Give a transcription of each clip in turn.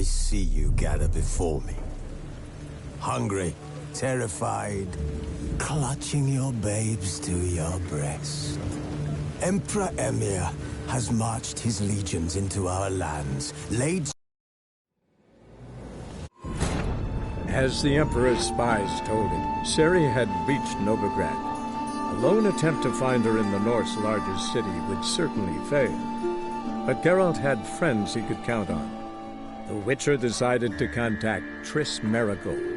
see you gather before me. Hungry, terrified, clutching your babes to your breast. Emperor Emhyr has marched his legions into our lands, laid... As the Emperor's spies told him, Ciri had reached Novigrad. A lone attempt to find her in the North's largest city would certainly fail. But Geralt had friends he could count on. The Witcher decided to contact Triss Merigold.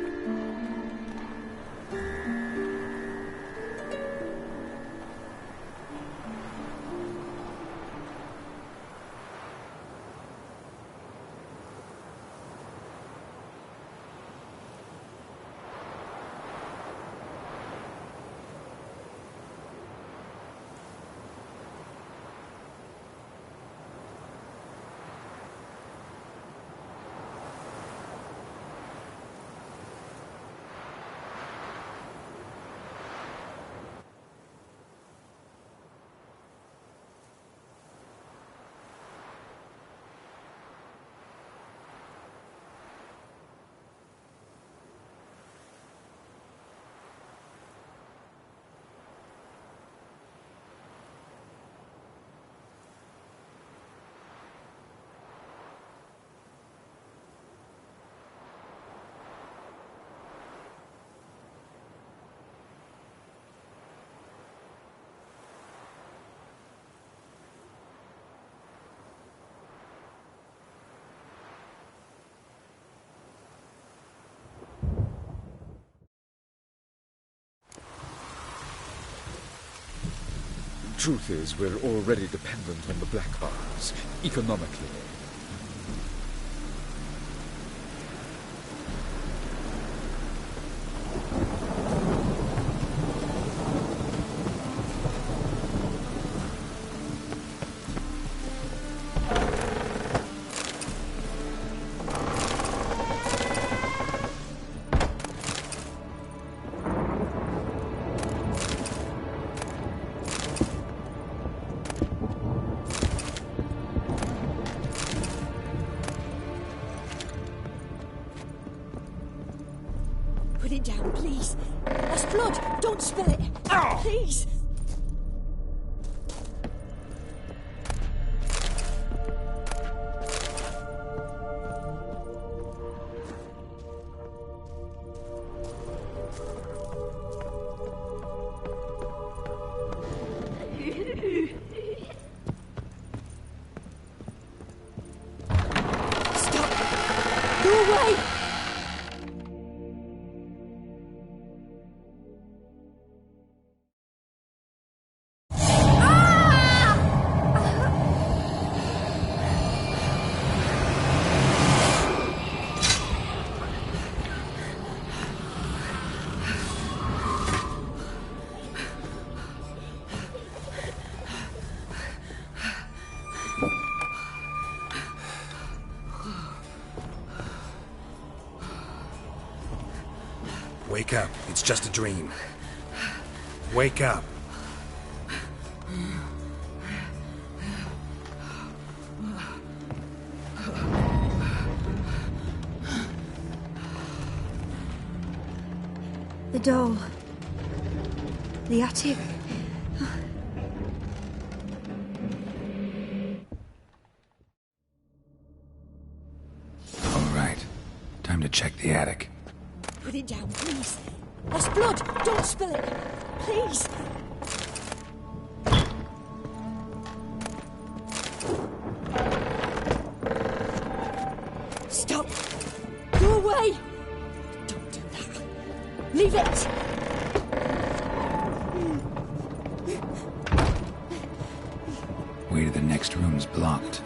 Truth is, we're already dependent on the Black Bards, economically. Put it down, please. That's blood. Don't spill it. Please. Stop. Go away. Wake up. It's just a dream. Wake up. The doll. The attic. All right. Time to check the attic. Put it down, please. That's blood. Don't spill it. Please. Stop. Go away. Don't do that. Leave it. Way to the next room's blocked.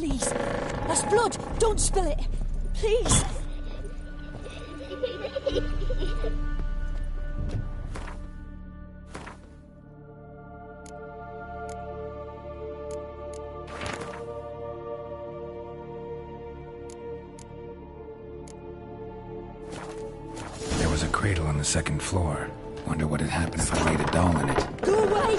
please. That's blood. Don't spill it. Please. There was a cradle on the second floor. Wonder what had happened if I laid a doll in it. Go away!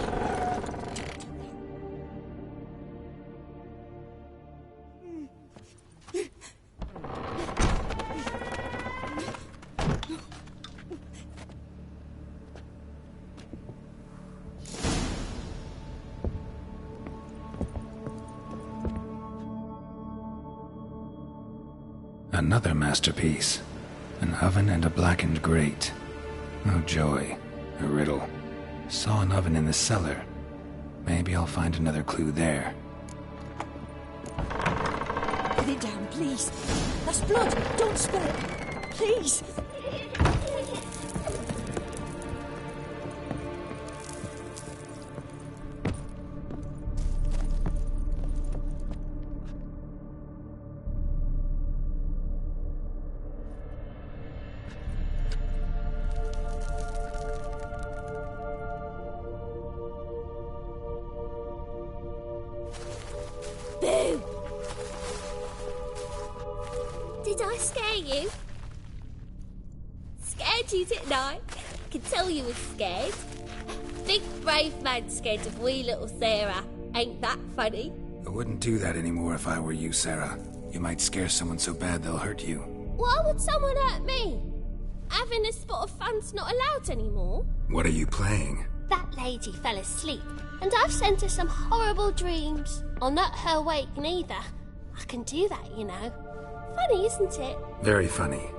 Another masterpiece. An oven and a blackened grate. Oh joy. A riddle. Saw an oven in the cellar. Maybe I'll find another clue there. Put it down, please. That's blood. Don't spill it. Please. Boo! Did I scare you? Scared you, didn't I? Could tell you was scared. Big brave man scared of wee little Sarah. Ain't that funny? I wouldn't do that anymore if I were you, Sarah. You might scare someone so bad they'll hurt you. Why would someone hurt me? Having a spot of fun's not allowed anymore. What are you playing? That lady fell asleep, and I've sent her some horrible dreams. I'll not her wake neither. I can do that, you know. Funny, isn't it? Very funny.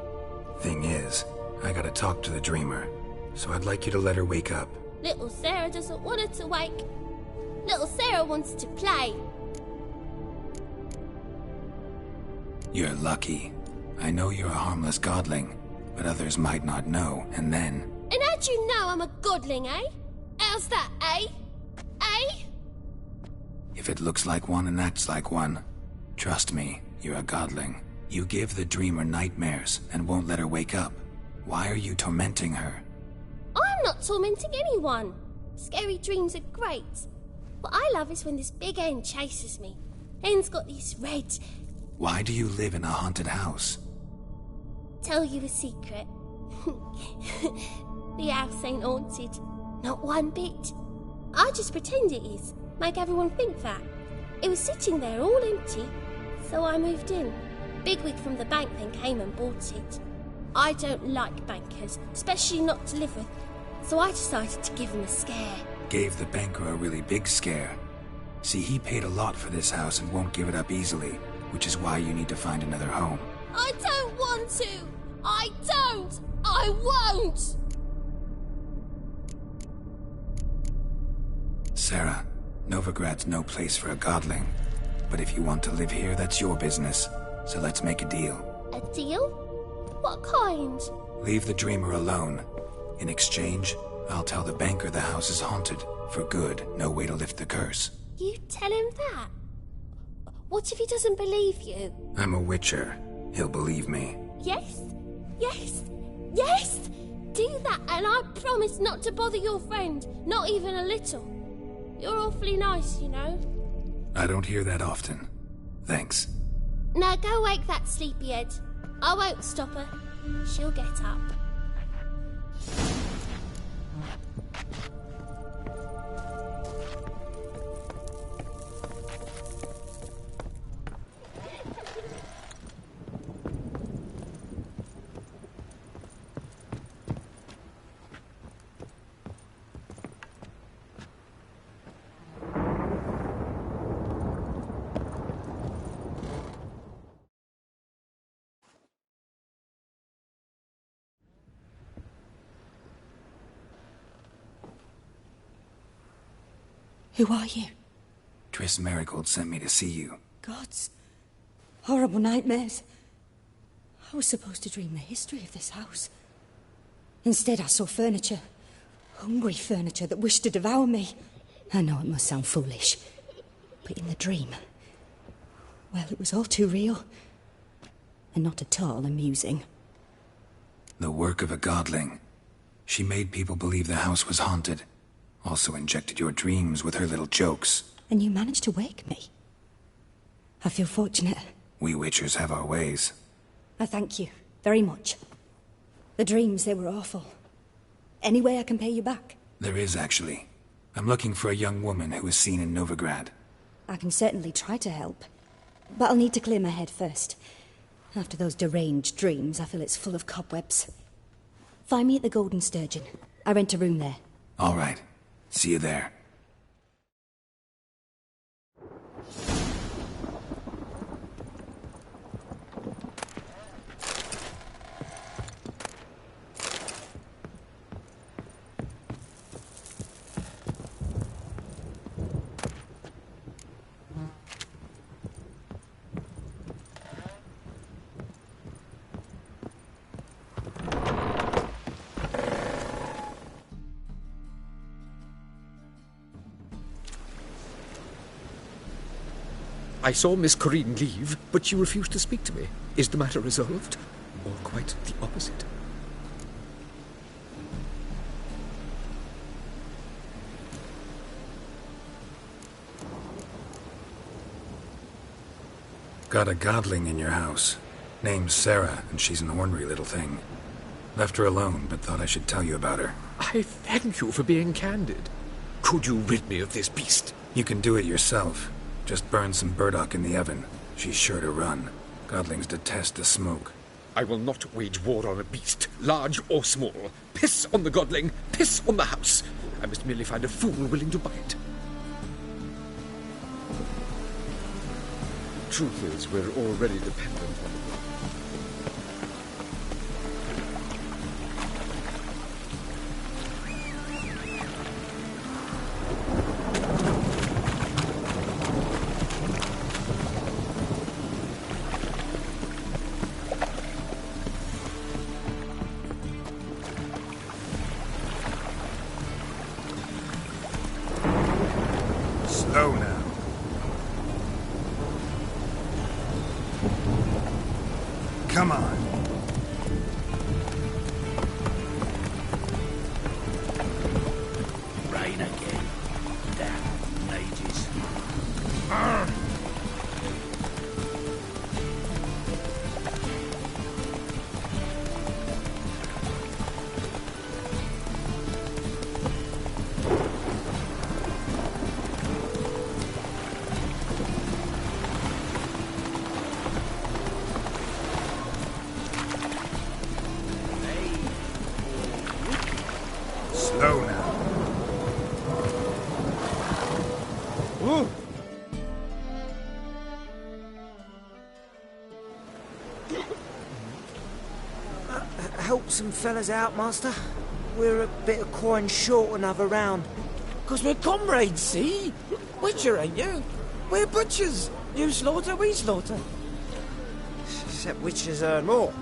Thing is, I gotta talk to the dreamer, so I'd like you to let her wake up. Little Sarah doesn't want her to wake. Little Sarah wants to play. You're lucky. I know you're a harmless godling, but others might not know, and then... And how'd you know I'm a godling, eh? How's that, eh? Eh? If it looks like one and acts like one, trust me, you're a godling. You give the dreamer nightmares and won't let her wake up. Why are you tormenting her? I'm not tormenting anyone. Scary dreams are great. What I love is when this big hen chases me. Hen's got these red... Why do you live in a haunted house? Tell you a secret. The house ain't haunted. Not one bit. I just pretend it is. Make everyone think that. It was sitting there all empty. So I moved in. Bigwig from the bank then came and bought it. I don't like bankers, especially not to live with. So I decided to give him a scare. Gave the banker a really big scare. See, he paid a lot for this house and won't give it up easily, which is why you need to find another home. I don't want to! I don't! I won't! Sarah, Novigrad's no place for a godling. But if you want to live here, that's your business. So let's make a deal. A deal? What kind? Leave the dreamer alone. In exchange, I'll tell the banker the house is haunted. For good, no way to lift the curse. You tell him that? What if he doesn't believe you? I'm a witcher. He'll believe me. Yes? Yes? Yes! Do that and I promise not to bother your friend. Not even a little. You're awfully nice, you know. I don't hear that often. Thanks. Now go wake that sleepyhead. I won't stop her. She'll get up. Who are you? Triss Merigold sent me to see you. Gods. Horrible nightmares. I was supposed to dream the history of this house. Instead, I saw furniture. Hungry furniture that wished to devour me. I know it must sound foolish, but in the dream, Well, it was all too real. And not at all amusing. The work of a godling. She made people believe the house was haunted. Also injected your dreams with her little jokes. And you managed to wake me. I feel fortunate. We witchers have our ways. I thank you very much. The dreams, they were awful. Any way I can pay you back? There is, actually. I'm looking for a young woman who was seen in Novigrad. I can certainly try to help. But I'll need to clear my head first. After those deranged dreams, I feel it's full of cobwebs. Find me at the Golden Sturgeon. I rent a room there. All right. See you there. I saw Miss Corinne leave, but she refused to speak to me. Is the matter resolved? Or quite the opposite? Got a godling in your house. Name's Sarah, and she's an ornery little thing. Left her alone, but thought I should tell you about her. I thank you for being candid. Could you rid me of this beast? You can do it yourself. Just burn some burdock in the oven. She's sure to run. Godlings detest the smoke. I will not wage war on a beast, large or small. Piss on the godling, piss on the house. I must merely find a fool willing to buy it. Truth is, we're already dependent on it. Slow now. Come on. Rain again. Damn mages. Slow now. Help some fellas out, Master. We're a bit of coin short another round. 'Cause we're comrades, see? Witcher, ain't you? We're butchers. You slaughter, we slaughter. Except witches earn more.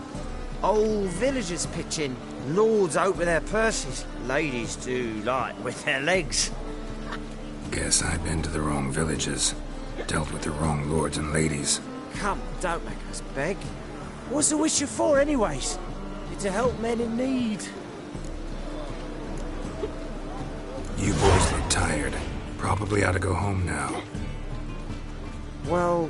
Old villagers pitch in. Lords open their purses. Ladies do like with their legs. Guess I've been to the wrong villages. Dealt with the wrong lords and ladies. Come, don't make us beg. What's the witcher for, anyways? It's to help men in need. You boys look tired. Probably ought to go home now. Well,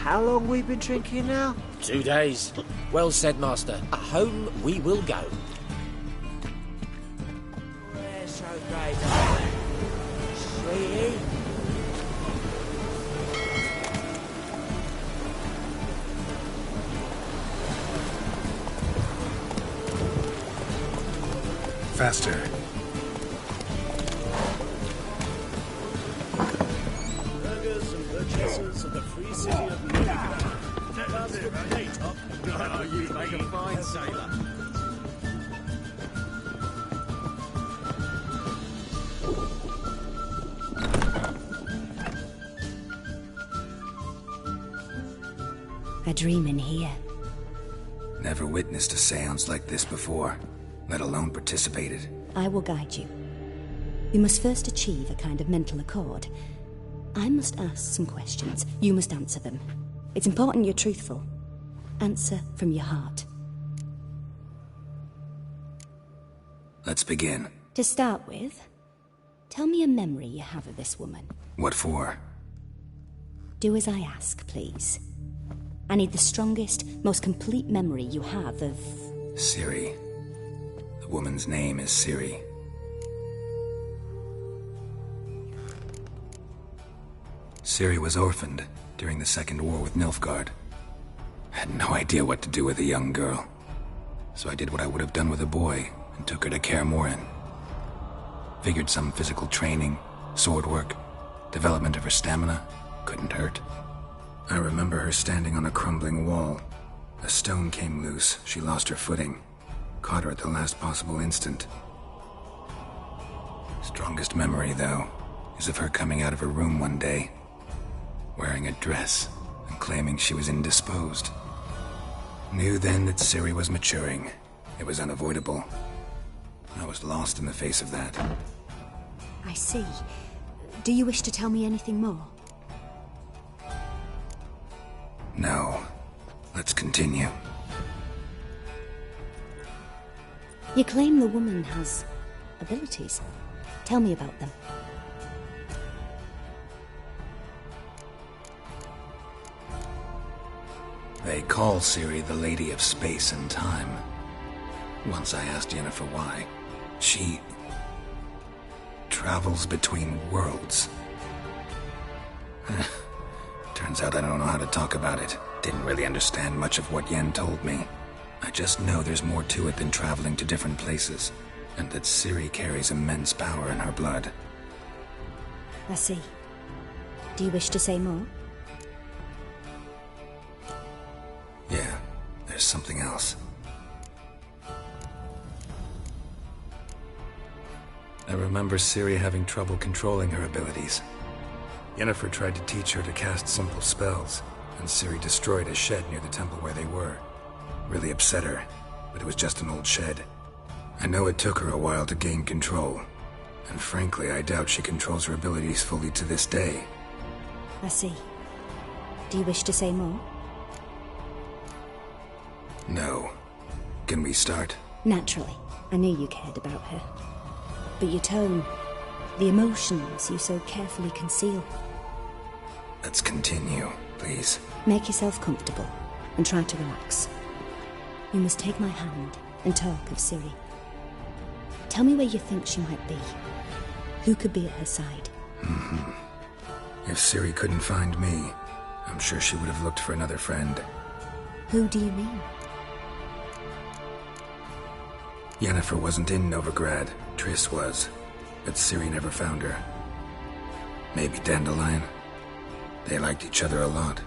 how long we been drinking now? 2 days. Well said, Master. Home we will go. Where's so great, sweetie? Faster. Burghers and purchasers of the free city of Novigrad. Oh, you make a fine sailor. I dream in here. Never witnessed a seance like this before, let alone participated. I will guide you. You must first achieve a kind of mental accord. I must ask some questions. You must answer them. It's important you're truthful. Answer from your heart. Let's begin. To start with, tell me a memory you have of this woman. What for? Do as I ask, please. I need the strongest, most complete memory you have of... Ciri. The woman's name is Ciri. Ciri was orphaned during the Second War with Nilfgaard. I had no idea what to do with a young girl. So I did what I would have done with a boy and took her to Kaer Morhen. Figured some physical training, sword work, development of her stamina couldn't hurt. I remember her standing on a crumbling wall. A stone came loose, she lost her footing. Caught her at the last possible instant. Strongest memory, though, is of her coming out of her room one day, wearing a dress and claiming she was indisposed. Knew then that Ciri was maturing. It was unavoidable. I was lost in the face of that. I see. Do you wish to tell me anything more? No. Let's continue. You claim the woman has abilities. Tell me about them. They call Ciri the Lady of Space and Time. Once I asked Yennefer why. She travels between worlds. Turns out I don't know how to talk about it. Didn't really understand much of what Yen told me. I just know there's more to it than traveling to different places, and that Ciri carries immense power in her blood. I see. Do you wish to say more? Yeah, there's something else. I remember Ciri having trouble controlling her abilities. Yennefer tried to teach her to cast simple spells, and Ciri destroyed a shed near the temple where they were. Really upset her, but it was just an old shed. I know it took her a while to gain control, and frankly, I doubt she controls her abilities fully to this day. I see. Do you wish to say more? No. Can we start? Naturally. I knew you cared about her. But your tone, the emotions you so carefully conceal. Let's continue, please. Make yourself comfortable and try to relax. You must take my hand and talk of Ciri. Tell me where you think she might be. Who could be at her side? If Ciri couldn't find me, I'm sure she would have looked for another friend. Who do you mean? Yennefer wasn't in Novigrad. Triss was. But Ciri never found her. Maybe Dandelion. They liked each other a lot.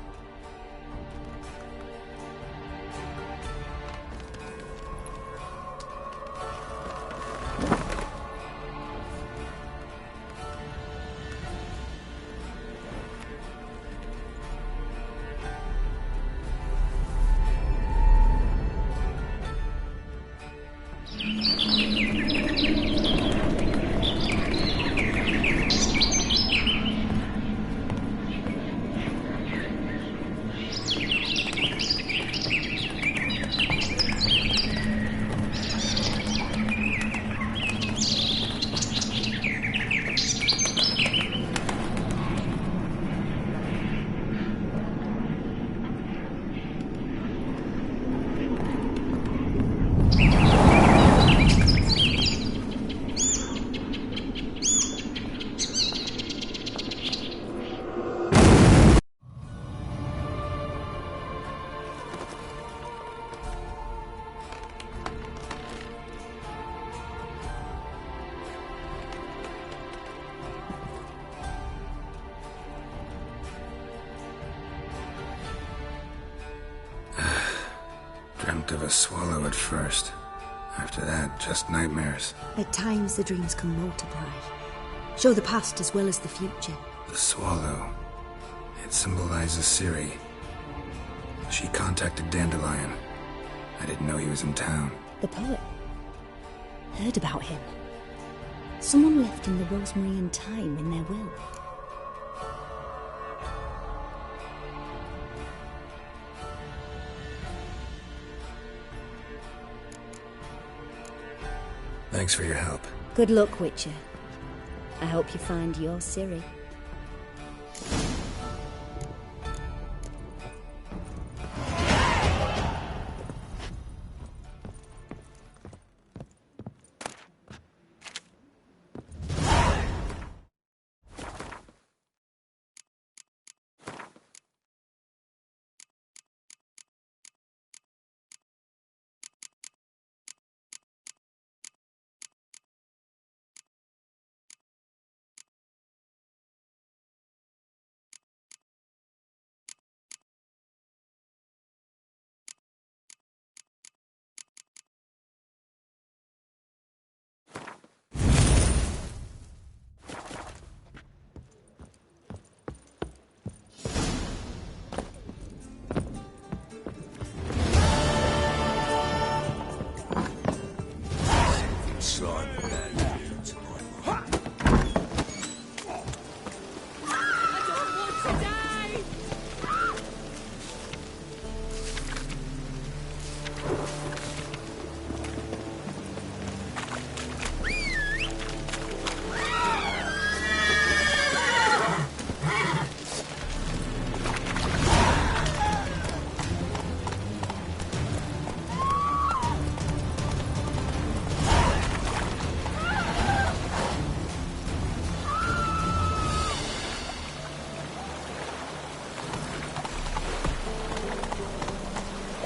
Dreamt of a swallow at first. After that, just nightmares. At times the dreams can multiply. Show the past as well as the future. The swallow. It symbolizes Ciri. She contacted Dandelion. I didn't know he was in town. The poet. Heard about him. Someone left him the Rosemary and thyme in their will. Thanks for your help. Good luck, Witcher. I hope you find your Ciri.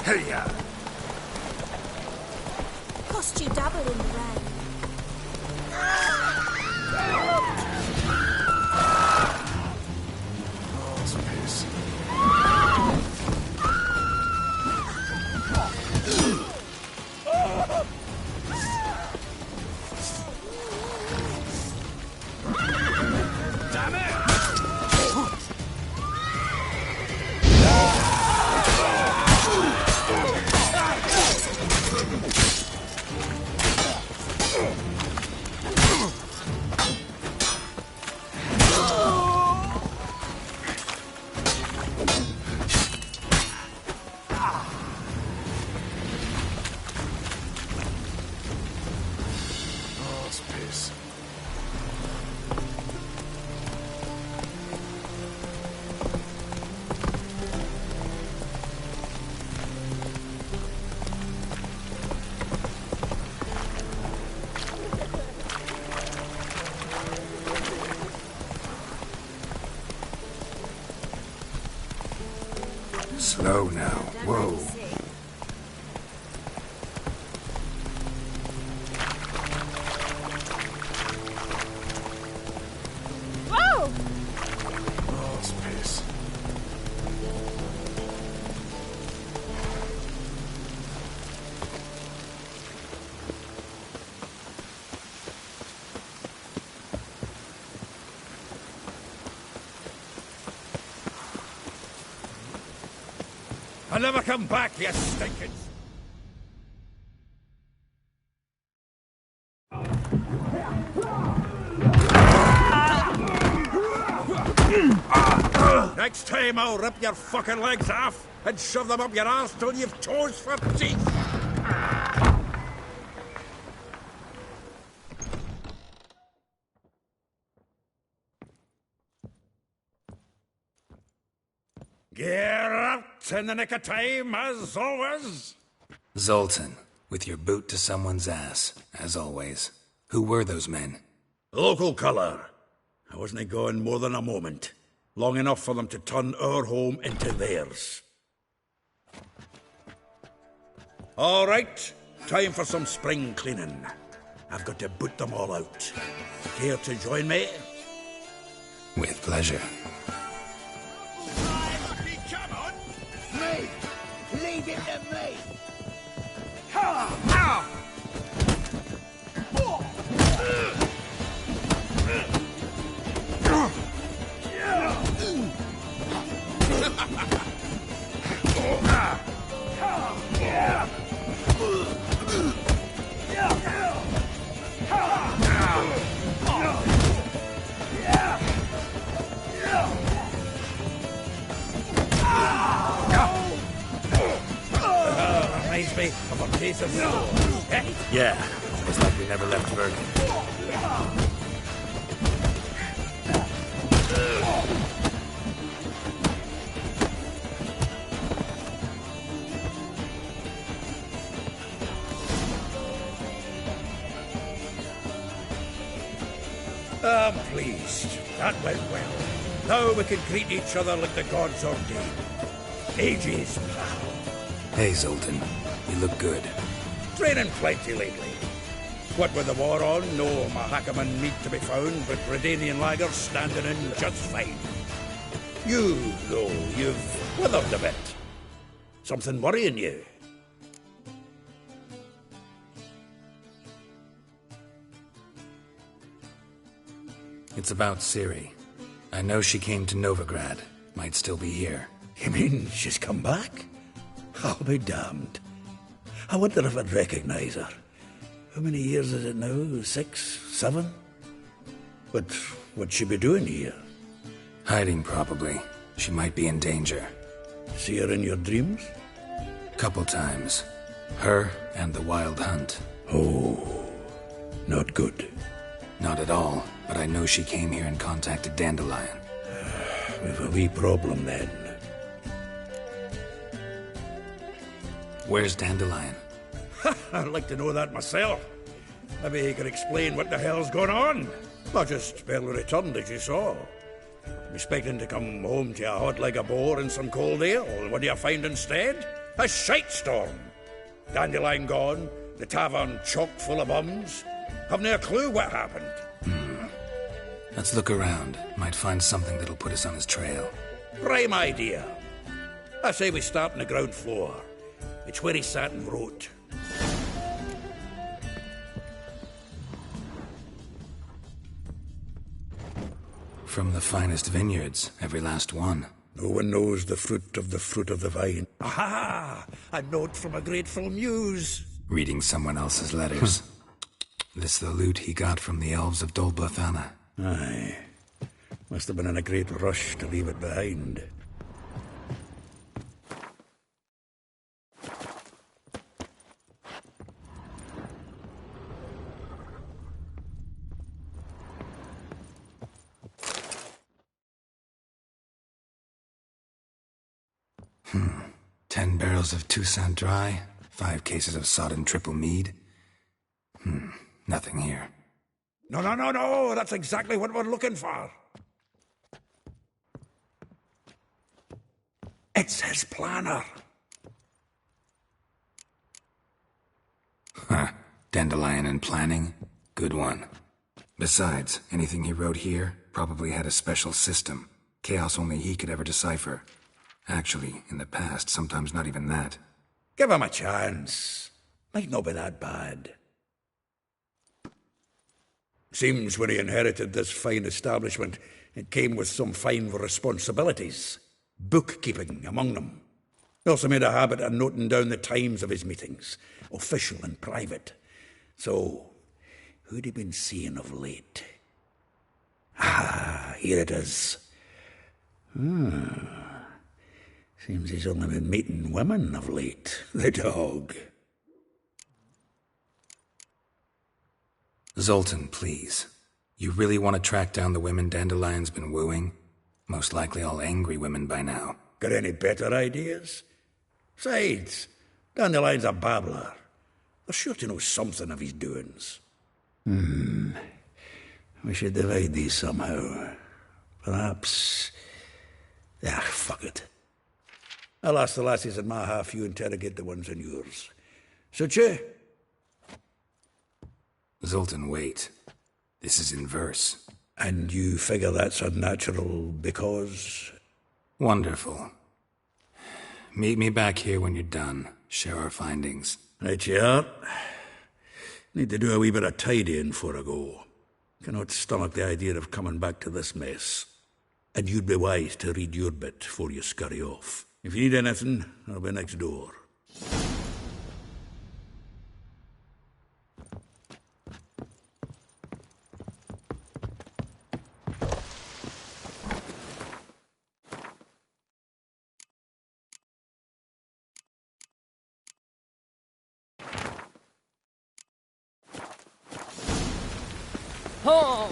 Hey-ya! Cost you double in the rain. Oh, it's piss. Damn it! Oh, it's piss. Slow now. Whoa. Whoa! Oh, it's piss. I'll never come back, you stinkers! Next time I'll rip your fucking legs off and shove them up your arse till you've toes for teeth! Gear up in the nick of time, as always. Zoltan, with your boot to someone's ass, as always. Who were those men? Local colour. I wasn't gone more than a moment. Long enough for them to turn our home into theirs. All right, time for some spring cleaning. I've got to boot them all out. Care to join me? With pleasure. Come on! Me! Leave it to me! Reminds me of a piece of stone. Yeah, It's like we never left Birkin. I'm pleased. That went well. Now we can greet each other like the gods ordained. Ages, pal. Hey, Zoltan. You look good. Training plenty lately. What with the war on, no Mahakaman meat to be found, but Redanian lagers standing in just fine. You, though, you've withered a bit. Something worrying you? It's about Ciri. I know she came to Novigrad. Might still be here. You mean she's come back? I'll be damned. I wonder if I'd recognize her. How many years is it now? 6, 7? But what'd she be doing here? Hiding, probably. She might be in danger. See her in your dreams? Couple times. Her and the Wild Hunt. Oh, not good. Not at all, but I know she came here and contacted Dandelion. We've a wee problem then. Where's Dandelion? I'd like to know that myself. Maybe he could explain what the hell's going on. I just barely returned, as you saw. I'm expecting to come home to a hot like a boar and some cold ale. What do you find instead? A shite storm. Dandelion gone, the tavern chock full of bums. Have no clue what happened. Let's look around. Might find something that'll put us on his trail. Prime idea. I say we start on the ground floor. It's where he sat and wrote. From the finest vineyards, every last one. No one knows the fruit of the vine. Aha! A note from a grateful muse. Reading someone else's letters. This the loot he got from the elves of Dol Blathanna. Aye. Must have been in a great rush to leave it behind. 10 barrels of Toussaint Dry, 5 cases of sodden triple mead. Nothing here. No, that's exactly what we're looking for. It's his planner. Dandelion and planning? Good one. Besides, anything he wrote here probably had a special system. Chaos only he could ever decipher. Actually, in the past, sometimes not even that. Give him a chance. Might not be that bad. Seems when he inherited this fine establishment, it came with some fine responsibilities. Bookkeeping among them. He also made a habit of noting down the times of his meetings, official and private. So, who'd he been seeing of late? Ah, here it is. Seems he's only been meeting women of late. The dog. Zoltan, please. You really want to track down the women Dandelion's been wooing? Most likely all angry women by now. Got any better ideas? Besides, Dandelion's a babbler. They're sure to know something of his doings. We should divide these somehow. Perhaps... fuck it. I'll ask the lassies in my half, you interrogate the ones in yours. Suit you? Zoltan, wait. This is in verse. And you figure that's unnatural because... Wonderful. Meet me back here when you're done. Share our findings. Right you are. Need to do a wee bit of tidying before I go. Cannot stomach the idea of coming back to this mess. And you'd be wise to read your bit before you scurry off. If you need anything, I'll be next door. Oh!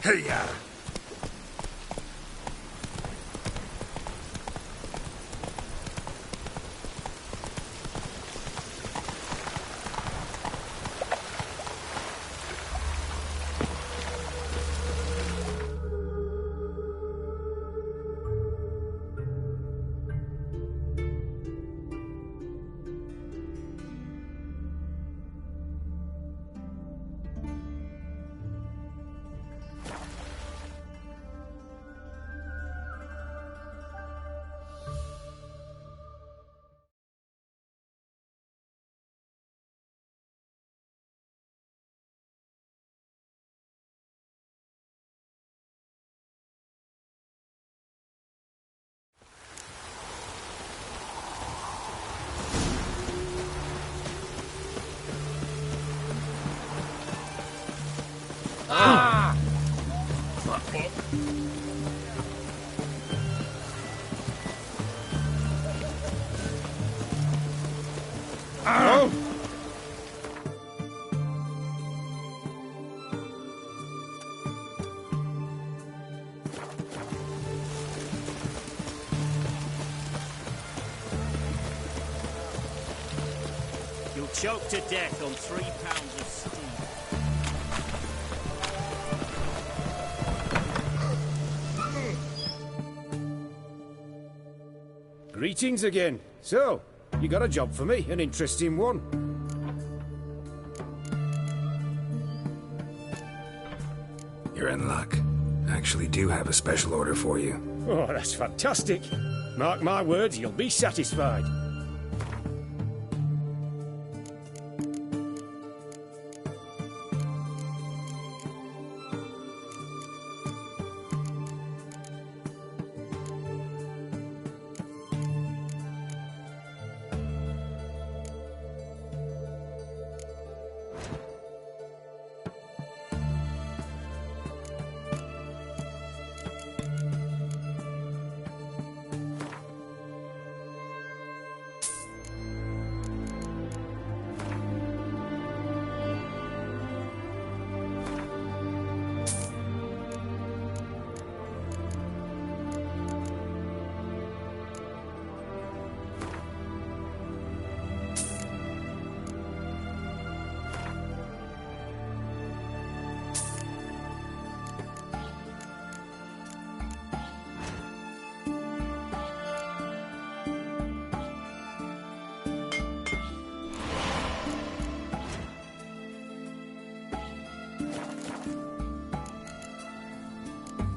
Hey-ya! You'll choke to death on 3 pounds of steam. Greetings again. So, you got a job for me, an interesting one. You're in luck. I actually do have a special order for you. Oh, that's fantastic. Mark my words, you'll be satisfied.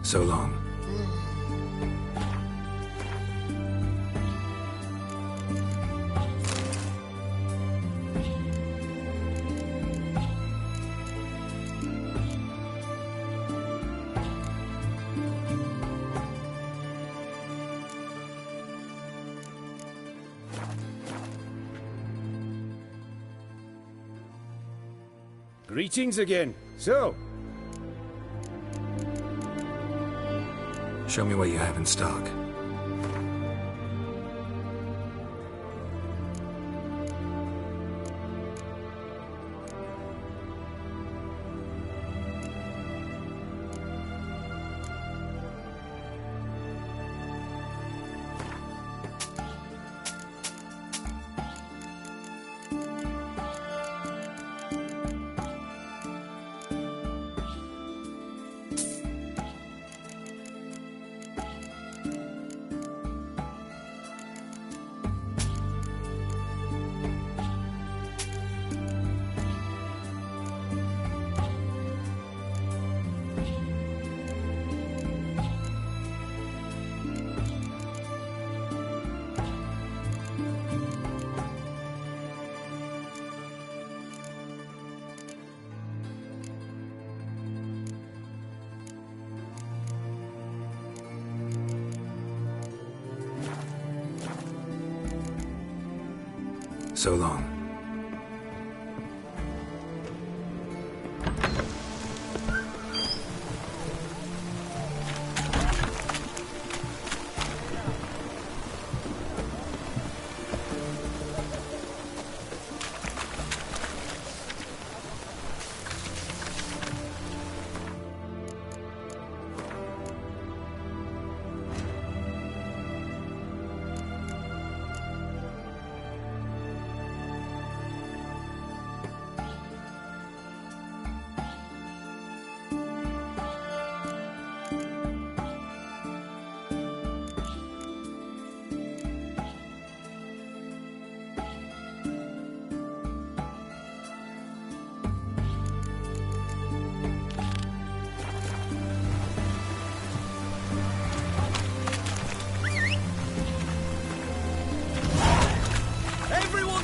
So long. Greetings again. So, show me what you have in stock. So long.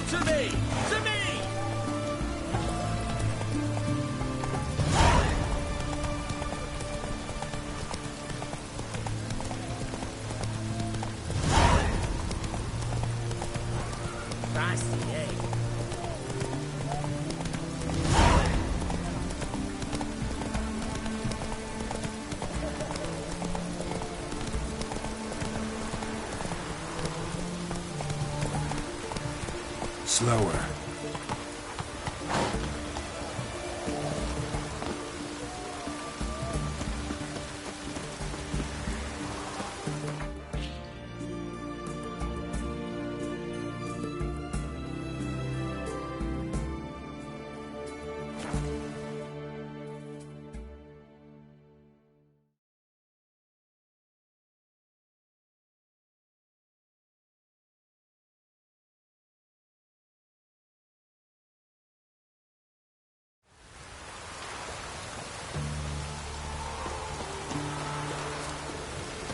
To me! To me! That's the egg. Slower.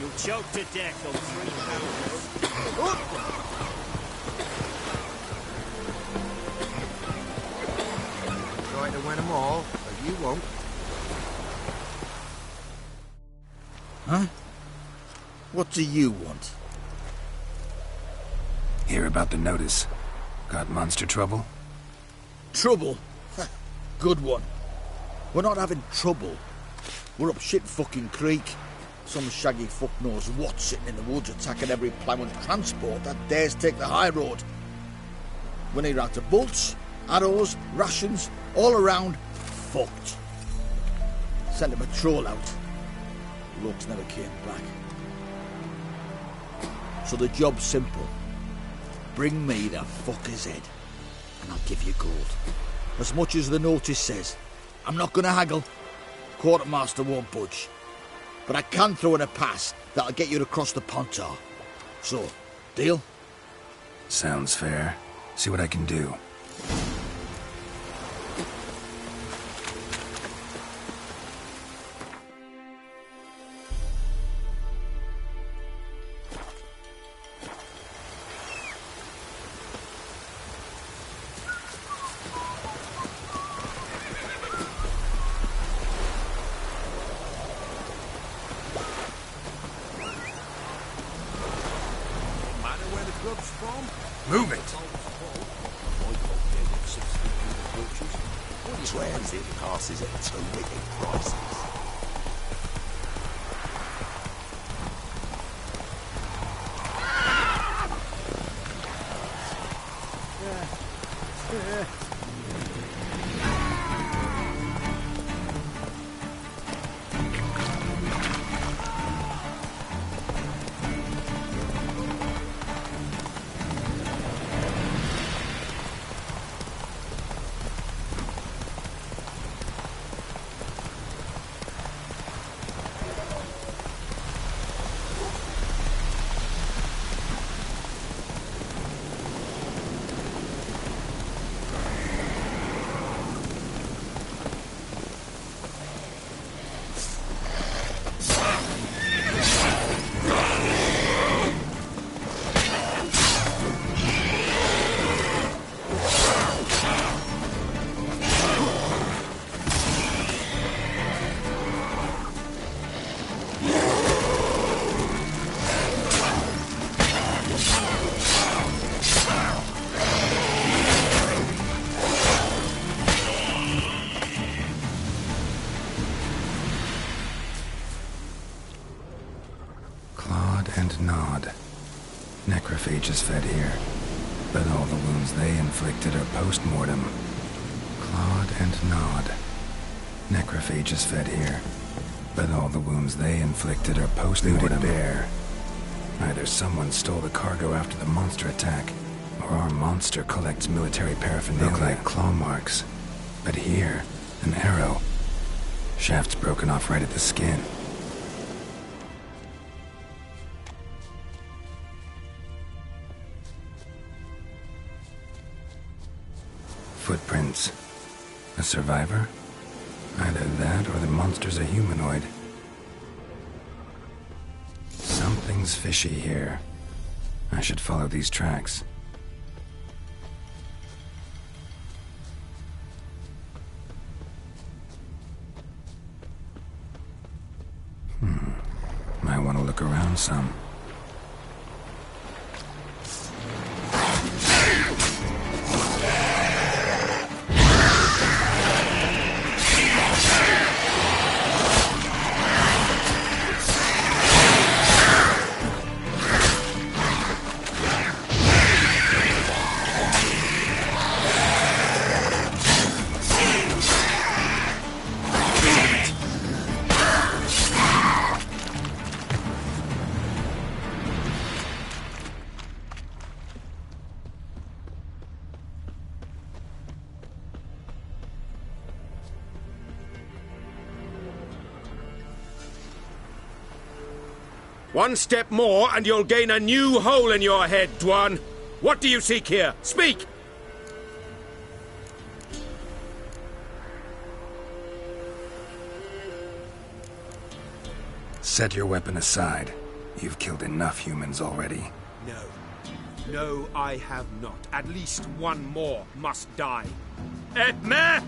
You'll choke to death on 3 pounds. Try to win them all, but you won't. Huh? What do you want? Hear about the notice. Got monster trouble? Trouble? Good one. We're not having trouble. We're up shit fucking creek. Some shaggy fuck knows what sitting in the woods attacking every ploughman transport that dares take the high road. We need out to bolts, arrows, rations, all around, fucked. Sent a patrol out. Looks never came back. So the job's simple. Bring me the fucker's head, and I'll give you gold. As much as the notice says. I'm not gonna haggle. Quartermaster won't budge. But I can throw in a pass that'll get you across the Pontar. So, deal? Sounds fair. See what I can do. Move it! Transit passes at terrific prices. and Nod. Necrophages fed here, but all the wounds they inflicted are post-mortem. Claude and Nod. Necrophages fed here, but all the wounds they inflicted are post-mortem. Bear. Either someone stole the cargo after the monster attack, or our monster collects military paraphernalia. Look like claw marks, but here, an arrow. Shaft's broken off right at the skin. Footprints. A survivor? Either that or the monster's a humanoid. Something's fishy here. I should follow these tracks. Might want to look around some. One step more, and you'll gain a new hole in your head, Dwan. What do you seek here? Speak! Set your weapon aside. You've killed enough humans already. No. No, I have not. At least one more must die. Edme!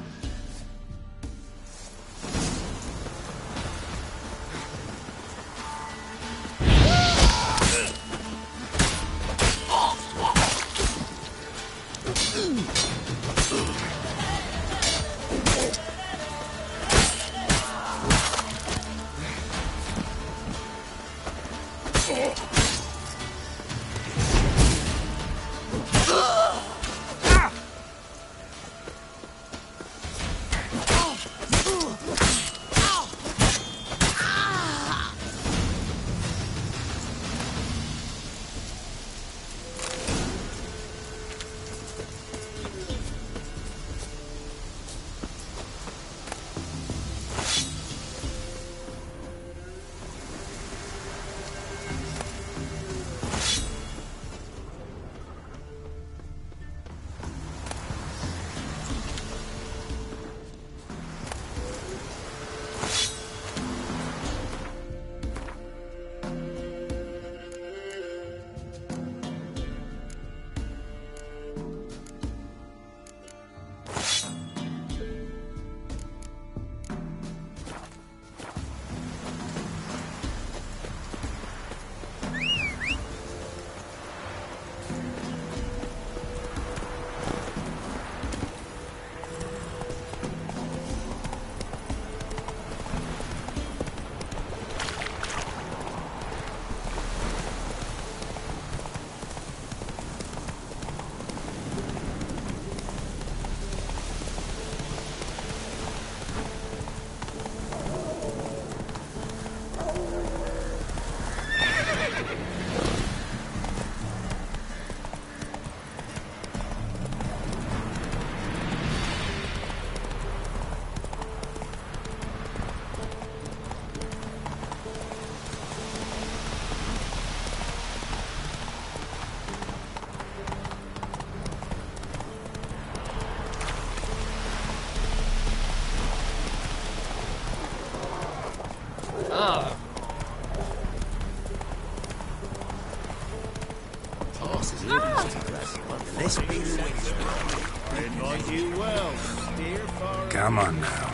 Come on now.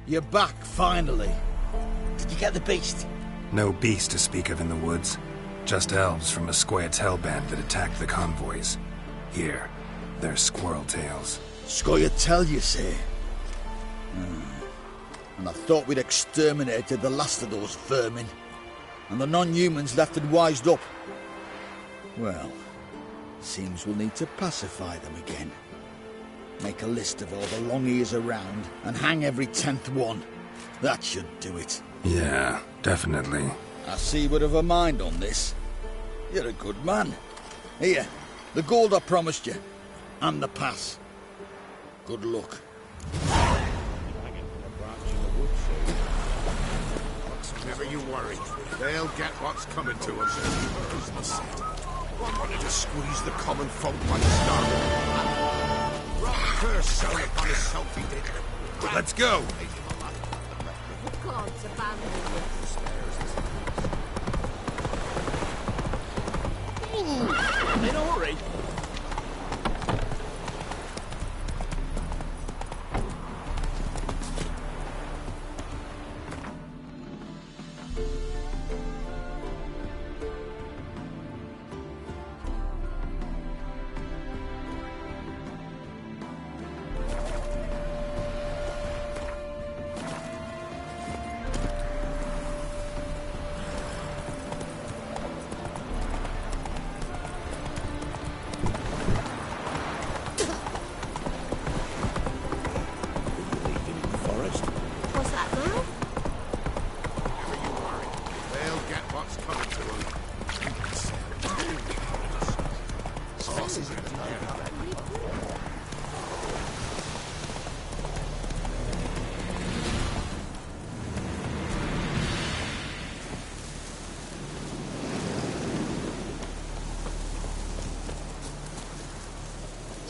You're back, finally. Did you get the beast? No beast to speak of in the woods. Just elves from a Squared's hellband that attacked the convoys. Here, they're squirrel tails. Squirrel tail, you say? and I thought we'd exterminated the last of those vermin, and the non-humans left and wised up. Well, seems we'll need to pacify them again. Make a list of all the long ears around and hang every 10th one. That should do it. Yeah, definitely. I see you would have a mind on this. You're a good man. Here, the gold I promised you, and the pass. Good luck. Never you worry. They'll get what's coming to us. Wanted to squeeze the common folk by the start. Curse sown upon his self he did. Let's go. You can't abandon this. In a hurry.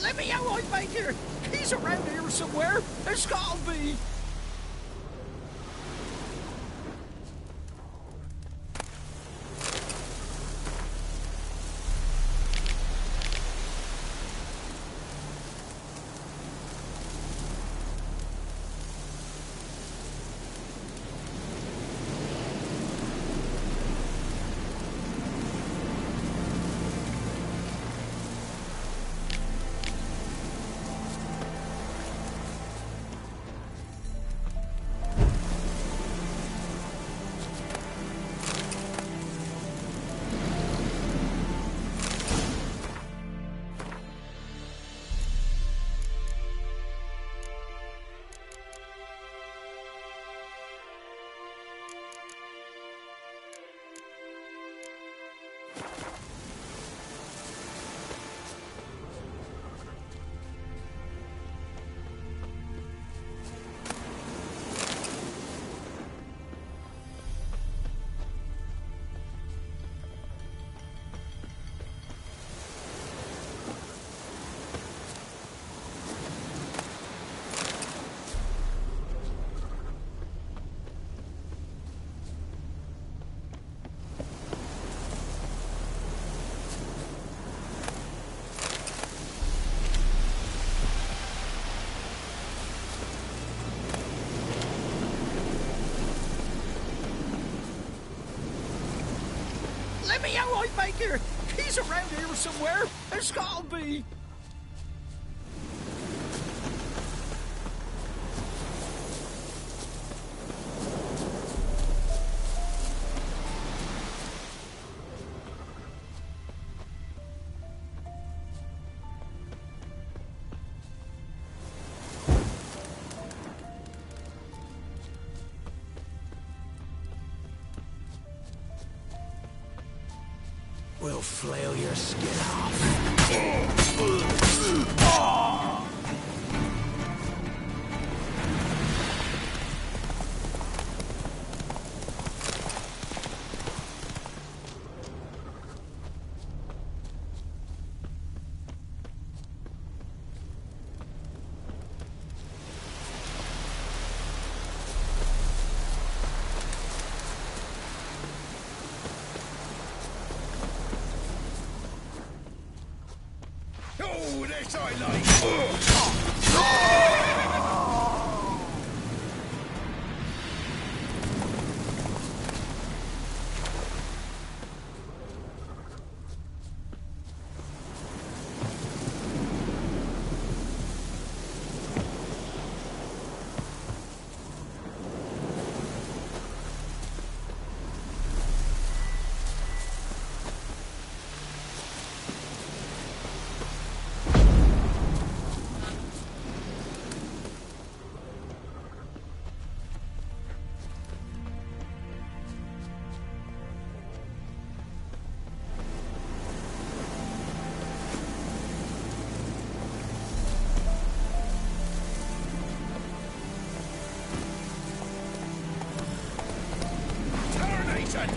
Let me out, I'd make here. He's around here somewhere. There's gotta be. Let me out, I'd make here. He's around here somewhere. There's gotta be. We'll flail your skin off. Oh, this I like! Listen!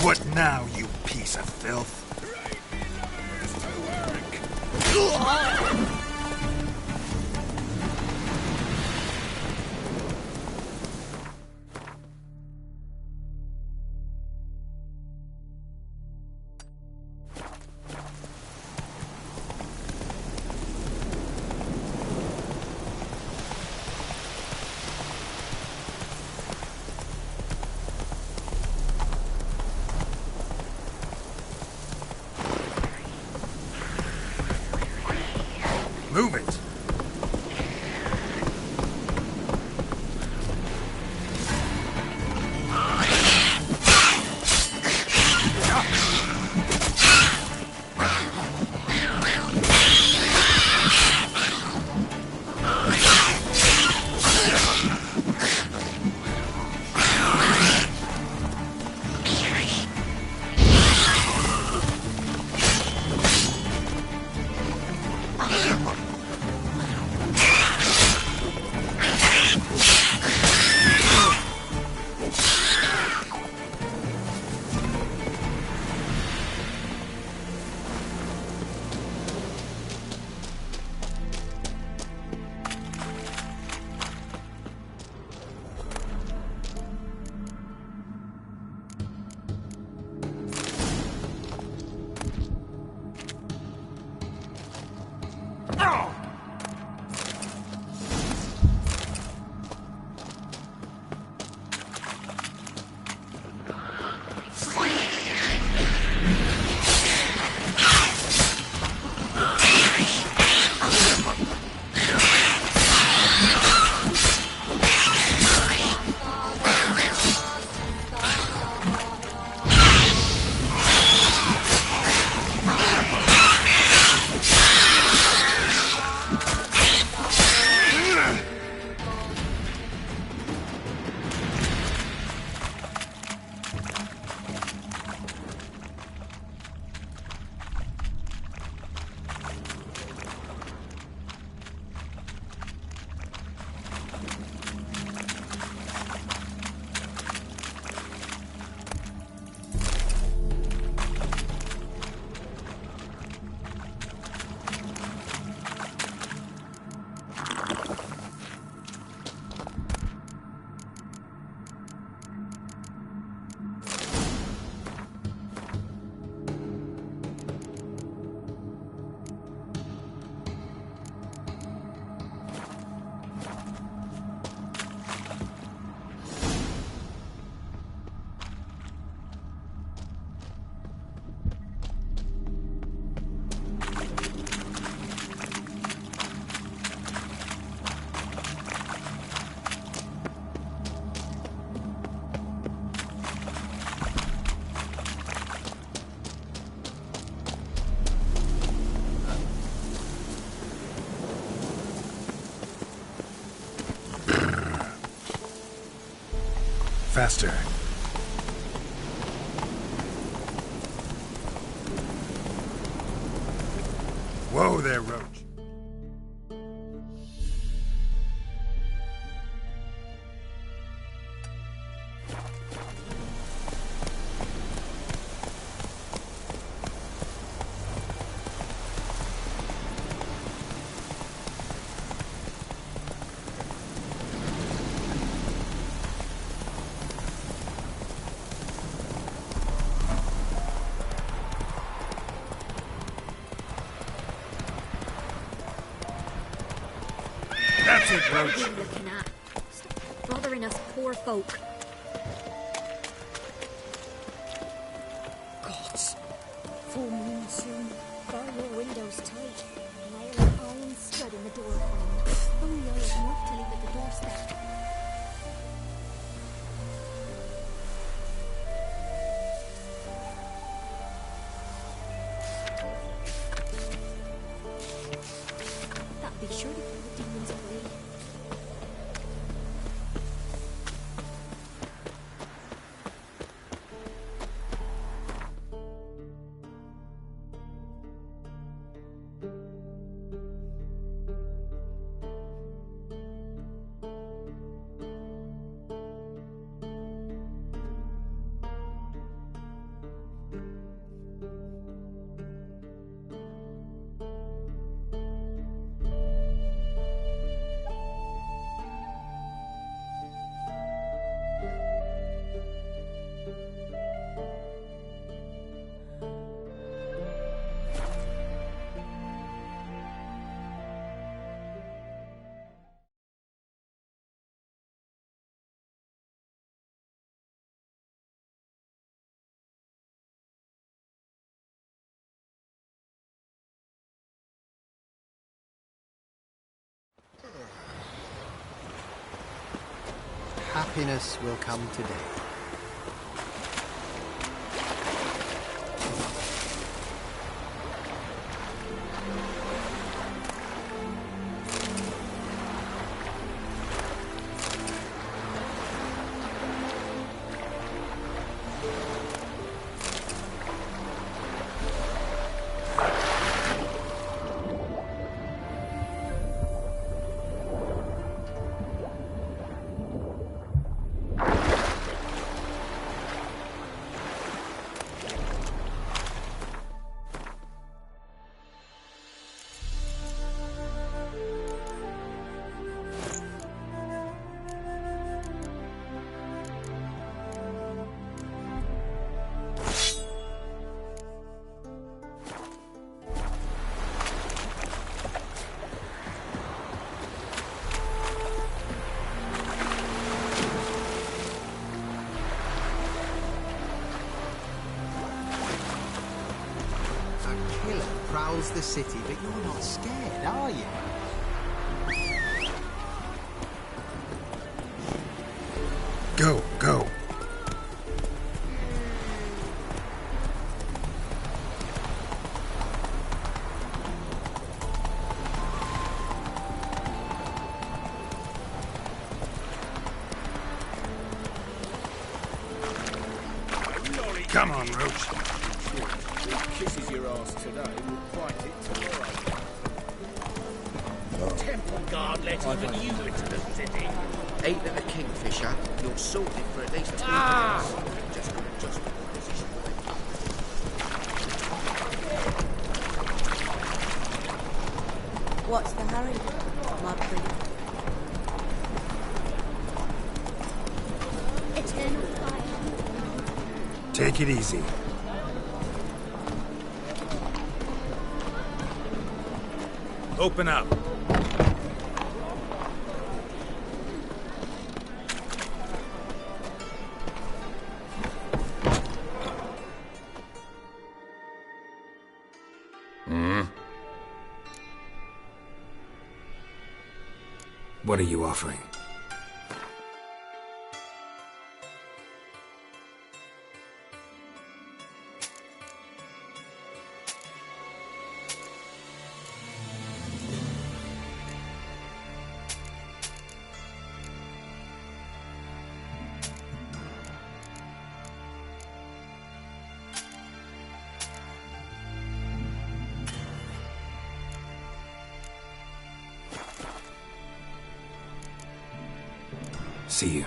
What now, you piece of filth? Move it! Faster. Whoa there, Roach. That's it, Roach. What are you looking at? Stop bothering us poor folk. Gods. Full moon soon. Bar your windows tight. Nail an iron stud in the door frame. Only I have enough to leave at the doorstep. That'll be sure to put the demons away. happiness will come today. Prowls the city, but you're not scared, are you? Go, go. Come on, Roach. Kisses your ass today, will fight it tomorrow. Temple Guard let even you into the city. 8 at a kingfisher, you're sorted for at least 2 Ah! minutes. Just position. What's the hurry, my pretty? Eternal fire. Take it easy. Open up. What are you offering? See you.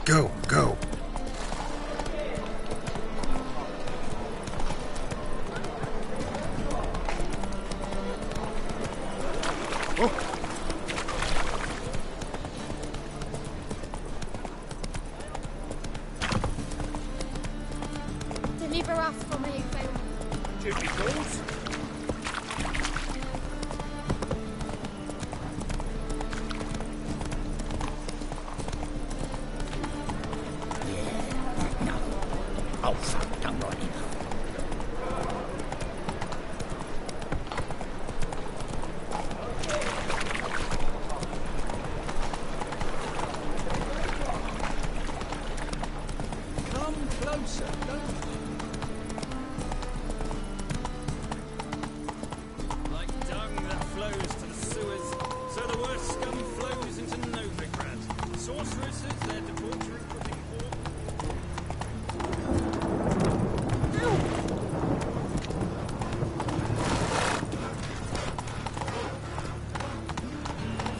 Go, go. Deliver us from here, Phil. Duty calls. Oh, fuck, done right enough. Come closer, don't you? Like dung that flows to the sewers, so the worst scum flows into Novigrad. Sorceresses, their debauchery putting forth.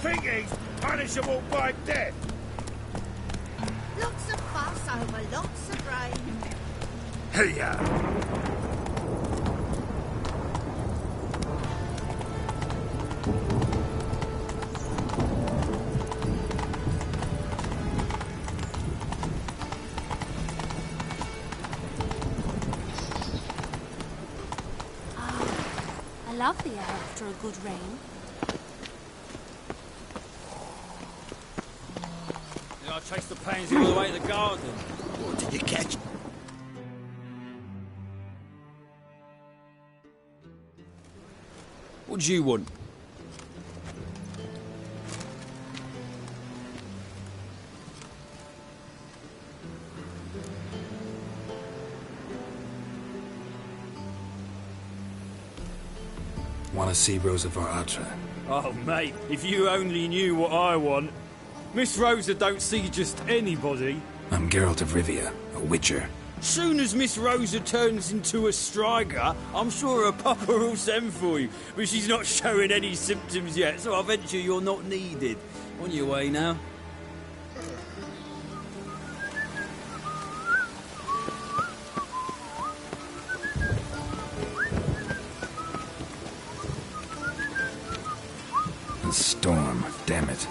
Think he's punishable by death? Lots of fuss over lots of rain. Hey-ya! love the air after a good rain. Yeah, I chased the pansy all the way to the garden. What did you catch? What do you want? Want to see Rosa var Atra? Oh, mate, if you only knew what I want. Miss Rosa don't see just anybody. I'm Geralt of Rivia, a witcher. Soon as Miss Rosa turns into a striker, I'm sure her papa will send for you. But she's not showing any symptoms yet, so I venture you're not needed. On your way now. The storm, damn it.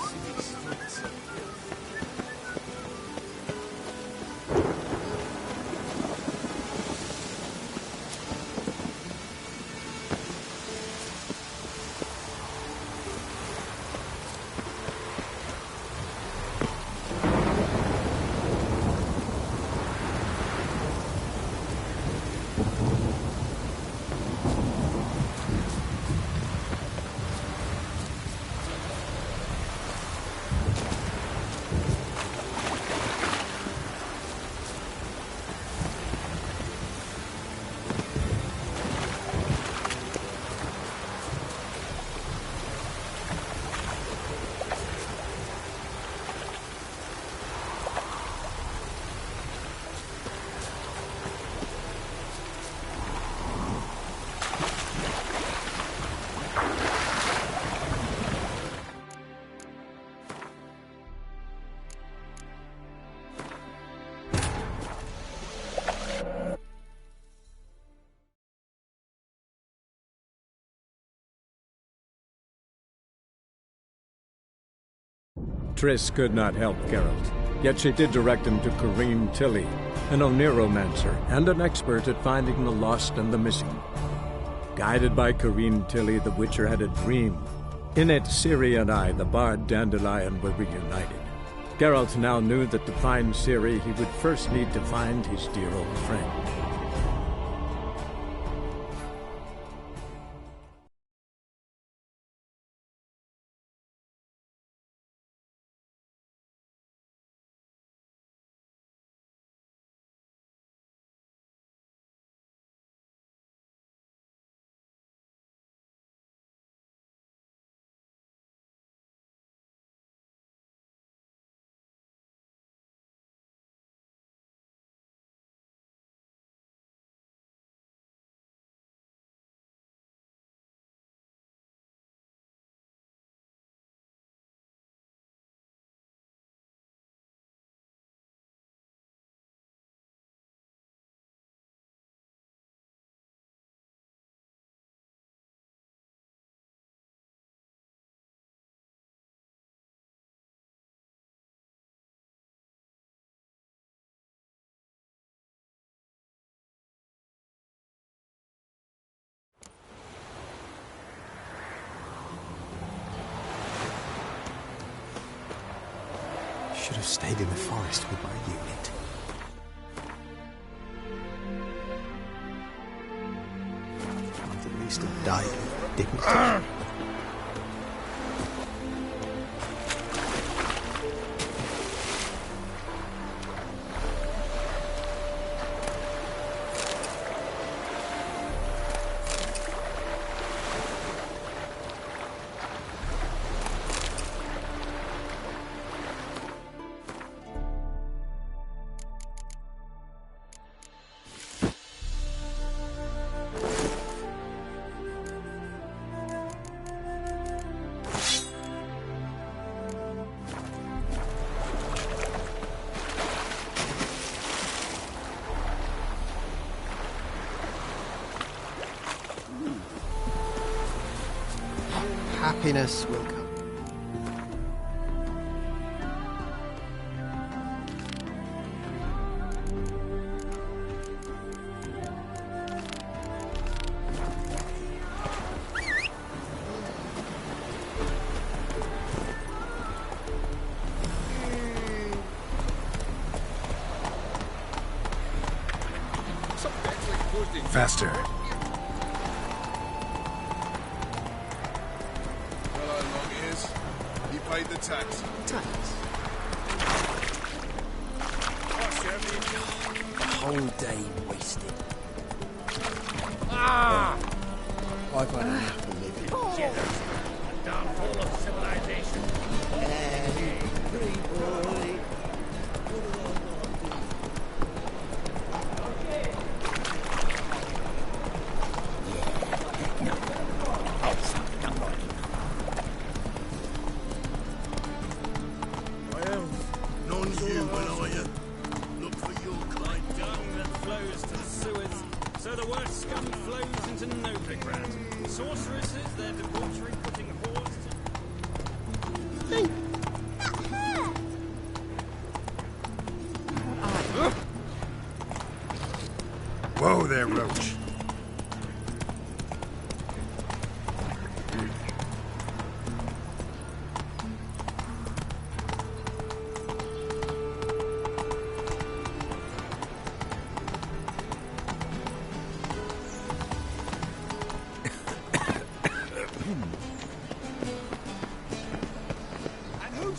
Triss could not help Geralt, yet she did direct him to Corrine Tilly, an Oniromancer and an expert at finding the lost and the missing. Guided by Corrine Tilly, the Witcher had a dream. In it, Ciri and I, the bard Dandelion, were reunited. Geralt now knew that to find Ciri, he would first need to find his dear old friend. Should have stayed in the forest with my unit. Might at least have died with dignity. Happiness will come. Faster. Hello, long ears. You paid the tax. Tax? Whole day wasted. I've had enough of living. Downfall of civilization. Well, none's you, will I? Look for your kind. Dung that flows to the sewers, so the worst scum flows into Novigrad. Sorceresses, their debauchery putting whores Whoa there, Roach.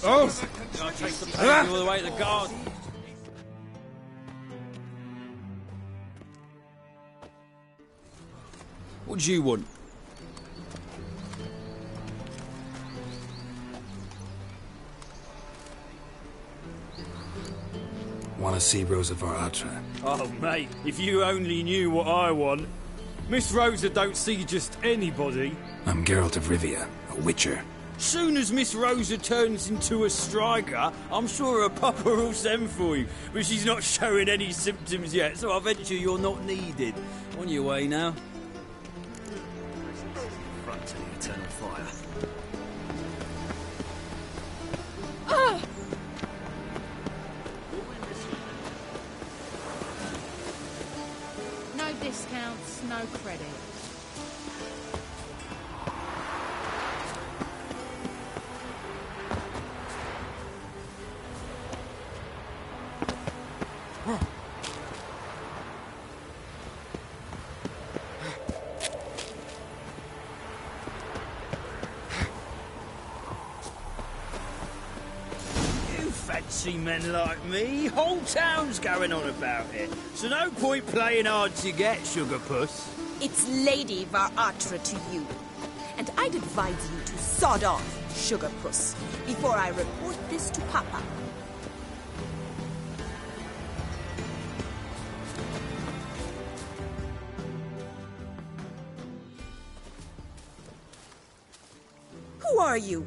Oh! I chased the pain all the way to the garden. What do you want? Want to see Rosa var Atra? Oh, mate, if you only knew what I want. Miss Rosa don't see just anybody. I'm Geralt of Rivia, a witcher. Soon as Miss Rosa turns into a striker, I'm sure her papa will send for you. But she's not showing any symptoms yet, so I venture you're not needed. On your way now. Front to the eternal fire. No discounts, no credit. Fancy men like me, whole town's going on about it. So no point playing hard to get, Sugar Puss. It's Lady var Atra to you. And I'd advise you to sod off, Sugar Puss, before I report this to Papa. Who are you?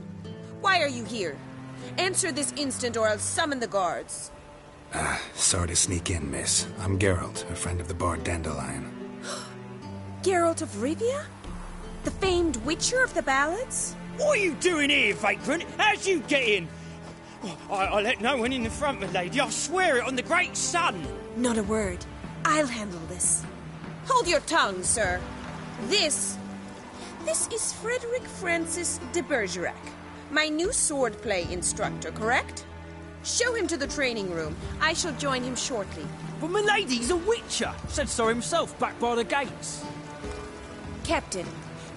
Why are you here? Answer this instant or I'll summon the guards. Sorry to sneak in, miss. I'm Geralt, a friend of the bard Dandelion. Geralt of Rivia? The famed witcher of the ballads? What are you doing here, vagrant? How'd you get in? I let no one in the front, my lady. I swear it on the great sun. Not a word. I'll handle this. Hold your tongue, sir. This is Frederick Francis de Bergerac, my new swordplay instructor, correct? Show him to the training room. I shall join him shortly. But my lady's a witcher. Said so himself back by the gates. Captain,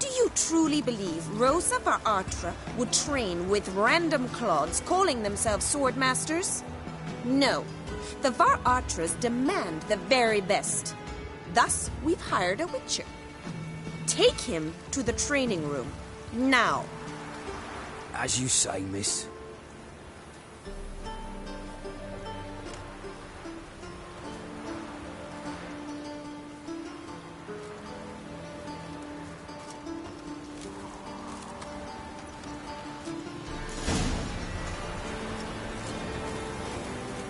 do you truly believe Rosa var Atra would train with random clods calling themselves sword masters? No. The var Atras demand the very best. Thus, we've hired a witcher. Take him to the training room. Now. As you say, miss.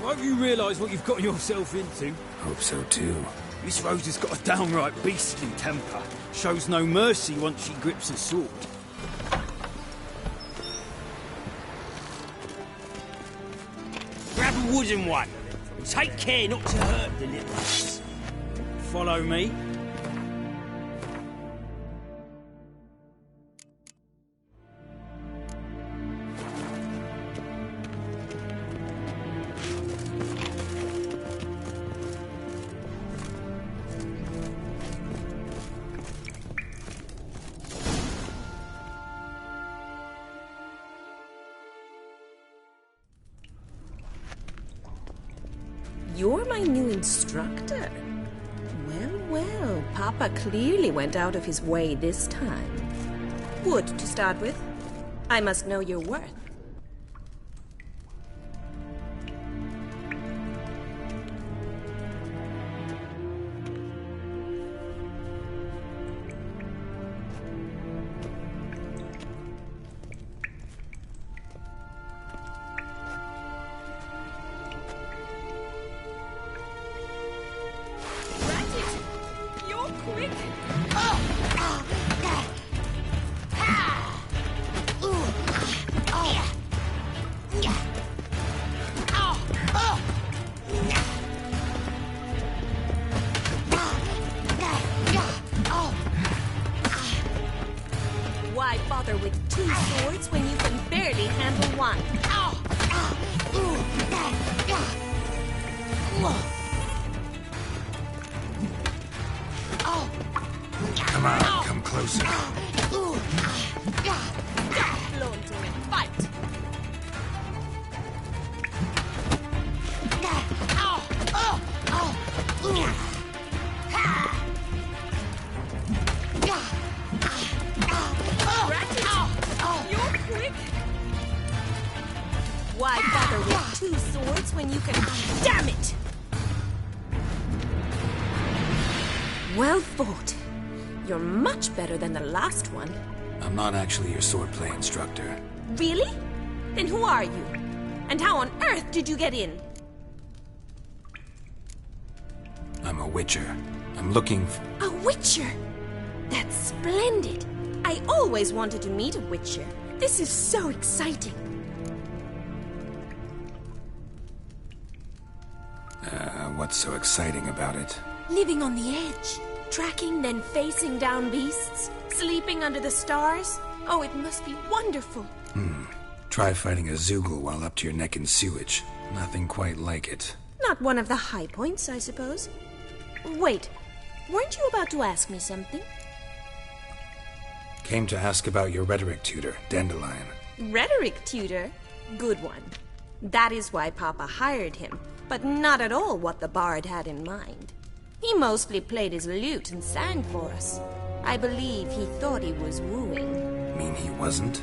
Won't you realise what you've got yourself into? Hope so too. Miss Rosa's got a downright beastly temper. Shows no mercy once she grips a sword. Grab a wooden one. Take care not to hurt the little ones. Follow me. You're my new instructor. Well, well, Papa clearly went out of his way this time. Wood, to start with. I must know your worth. Why bother with two swords when you can barely handle one? Come on, come closer. Don't blow and fight. You're quick. Why bother with two swords when you can... Damn it! Well fought. You're much better than the last one. I'm not actually your swordplay instructor. Really? Then who are you? And how on earth did you get in? I'm a witcher. I'm looking for... A witcher? That's splendid. I always wanted to meet a witcher. This is so exciting. What's so exciting about it? Living on the edge. Tracking, then facing down beasts. Sleeping under the stars. Oh, it must be wonderful. Try fighting a Zoogle while up to your neck in sewage. Nothing quite like it. Not one of the high points, I suppose. Wait, weren't you about to ask me something? Came to ask about your rhetoric tutor, Dandelion. Rhetoric tutor? Good one. That is why Papa hired him, but not at all what the bard had in mind. He mostly played his lute and sang for us. I believe he thought he was wooing. Mean he wasn't?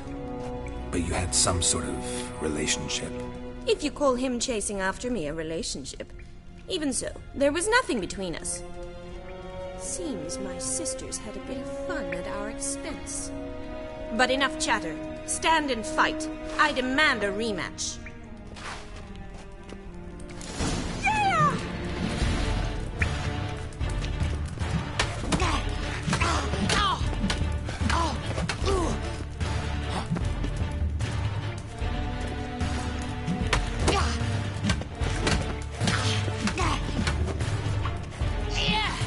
But you had some sort of relationship? If you call him chasing after me a relationship. Even so, there was nothing between us. Seems my sisters had a bit of fun at our expense. But enough chatter. Stand and fight. I demand a rematch. Yeah!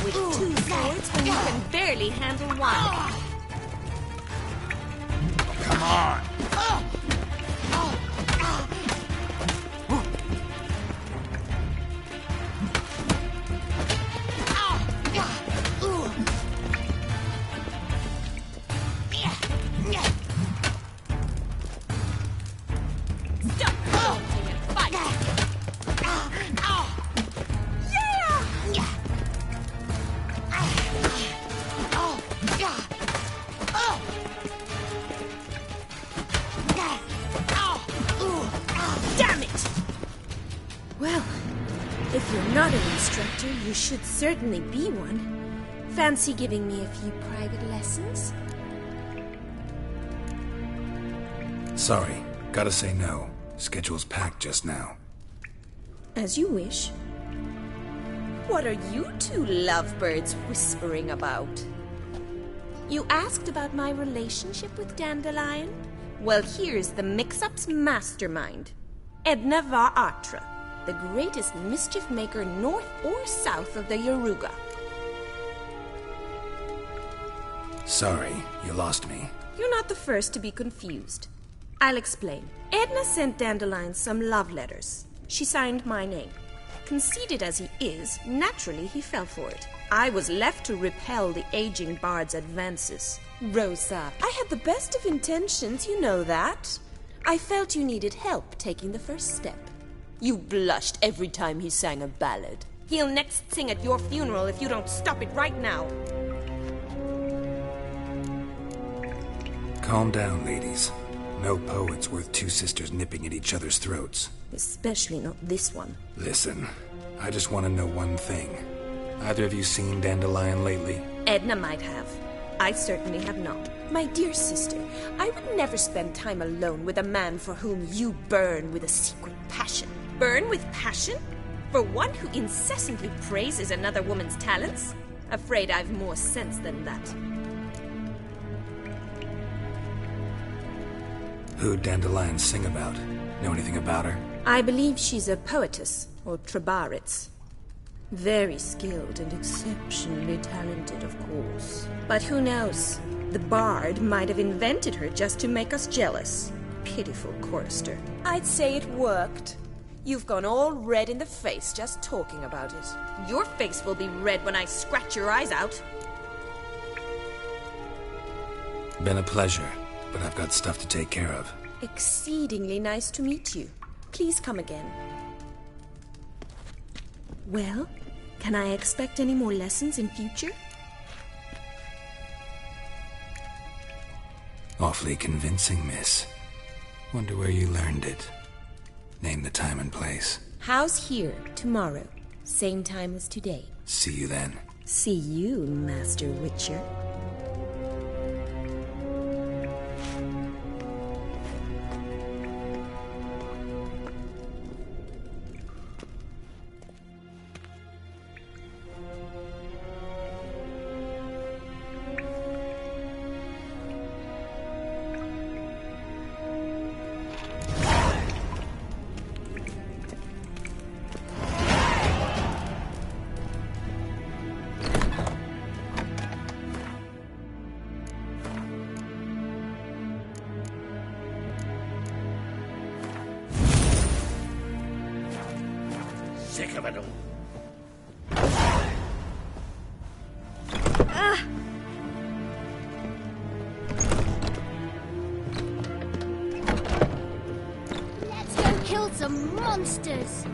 With two swords when you can barely handle one. Come on! You should certainly be one. Fancy giving me a few private lessons? Sorry, gotta say no. Schedule's packed just now. As you wish. What are you two lovebirds whispering about? You asked about my relationship with Dandelion? Well, here's the mix-up's mastermind. Edna var Atra. The greatest mischief maker north or south of the Yaruga. Sorry, you lost me. You're not the first to be confused. I'll explain. Edna sent Dandelion some love letters. She signed my name. Conceited as he is, naturally he fell for it. I was left to repel the aging bard's advances. Rosa, I had the best of intentions, you know that. I felt you needed help taking the first step. You blushed every time he sang a ballad. He'll next sing at your funeral if you don't stop it right now. Calm down, ladies. No poet's worth two sisters nipping at each other's throats. Especially not this one. Listen, I just want to know one thing. Either of you seen Dandelion lately? Edna might have. I certainly have not. My dear sister, I would never spend time alone with a man for whom you burn with a secret passion. Burn with passion? For one who incessantly praises another woman's talents? Afraid I've more sense than that. Who'd Dandelion sing about? Know anything about her? I believe she's a poetess, or Trebaritz. Very skilled and exceptionally talented, of course. But who knows? The bard might have invented her just to make us jealous. Pitiful chorister. I'd say it worked. You've gone all red in the face just talking about it. Your face will be red when I scratch your eyes out. Been a pleasure, but I've got stuff to take care of. Exceedingly nice to meet you. Please come again. Well, can I expect any more lessons in future? Awfully convincing, miss. Wonder where you learned it. Name the time and place. House here, tomorrow. Same time as today. See you then. See you, Master Witcher. Sick of it all. Let's go kill some monsters.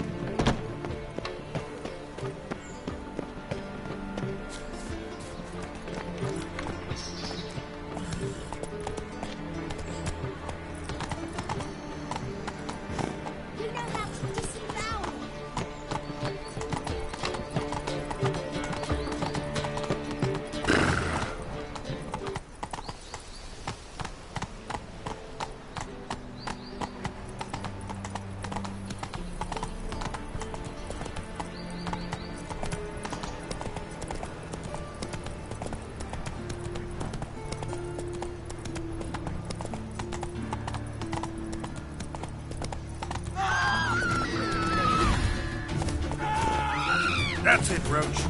That's it, Roach.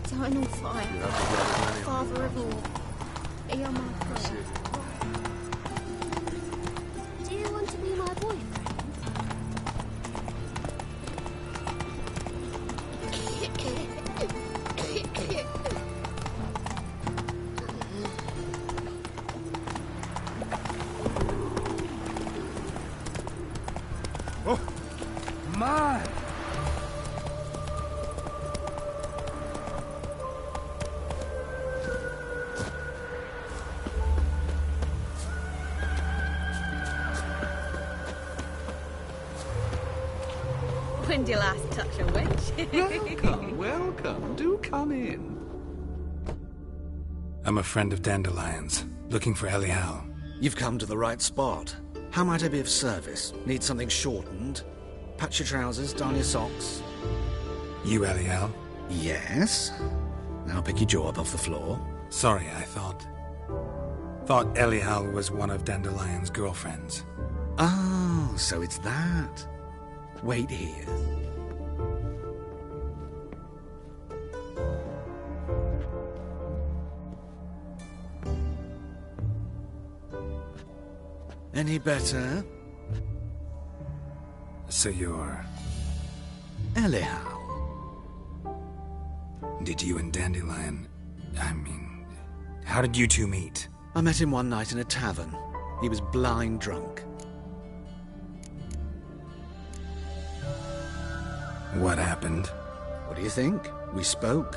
Starting on fire. Father of all. Hear my prayer. Do you want to be my boyfriend? Oh, my! When did you last touch a witch? Welcome, welcome. Do come in. I'm a friend of Dandelion's, looking for Elial. You've come to the right spot. How might I be of service? Need something shortened? Patch your trousers, darn your socks. You Elial? Yes. Now pick your jaw up off the floor. Sorry, I thought Elial was one of Dandelion's girlfriends. Oh, so it's that. Wait here. Any better? So you're... Elihow. Did you and Dandelion... how did you two meet? I met him one night in a tavern. He was blind drunk. What happened? What do you think? We spoke.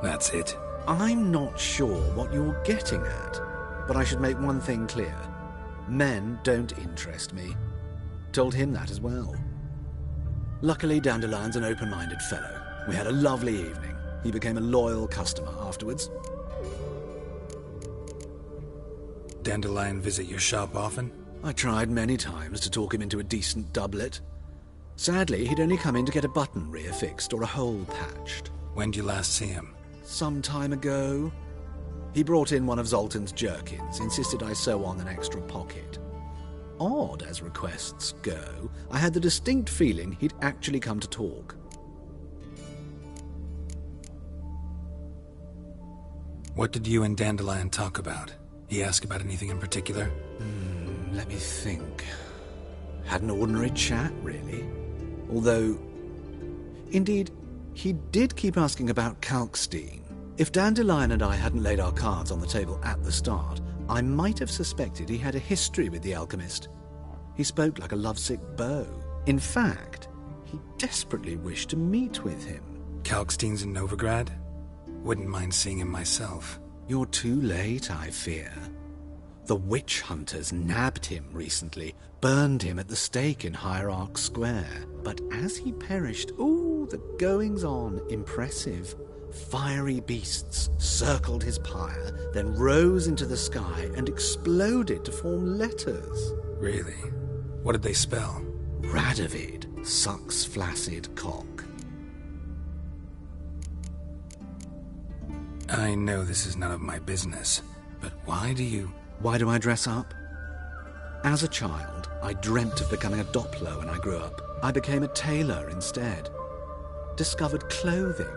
That's it? I'm not sure what you're getting at, but I should make one thing clear. Men don't interest me. Told him that as well. Luckily, Dandelion's an open-minded fellow. We had a lovely evening. He became a loyal customer afterwards. Dandelion visit your shop often? I tried many times to talk him into a decent doublet. Sadly, he'd only come in to get a button reaffixed or a hole patched. When did you last see him? Some time ago. He brought in one of Zoltan's jerkins, insisted I sew on an extra pocket. Odd as requests go, I had the distinct feeling he'd actually come to talk. What did you and Dandelion talk about? He asked about anything in particular? Let me think. Had an ordinary chat, really. Although, indeed, he did keep asking about Kalkstein. If Dandelion and I hadn't laid our cards on the table at the start, I might have suspected he had a history with the alchemist. He spoke like a lovesick beau. In fact, he desperately wished to meet with him. Kalkstein's in Novigrad? Wouldn't mind seeing him myself. You're too late, I fear. The witch hunters nabbed him recently, burned him at the stake in Hierarch Square. But as he perished, the goings-on, impressive. Fiery beasts circled his pyre, then rose into the sky and exploded to form letters. Really? What did they spell? Radovid sucks flaccid cock. I know this is none of my business, but why do I dress up? As a child, I dreamt of becoming a Doppler when I grew up. I became a tailor instead. Discovered clothing.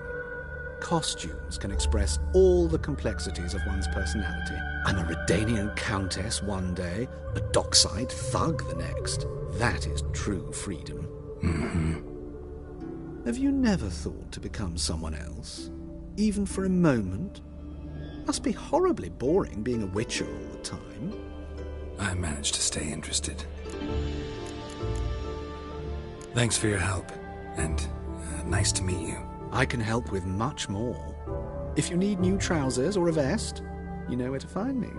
Costumes can express all the complexities of one's personality. I'm a Redanian countess one day, a dockside thug the next. That is true freedom. Mm-hmm. Have you never thought to become someone else? Even for a moment? Must be horribly boring being a witcher all the time. I managed to stay interested. Thanks for your help, and nice to meet you. I can help with much more. If you need new trousers or a vest, you know where to find me.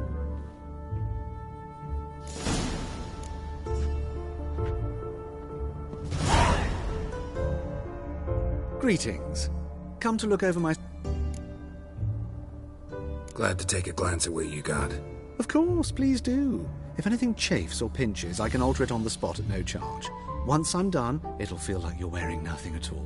Greetings. Come to look over my... Glad to take a glance at what you got. Of course, please do. If anything chafes or pinches, I can alter it on the spot at no charge. Once I'm done, it'll feel like you're wearing nothing at all.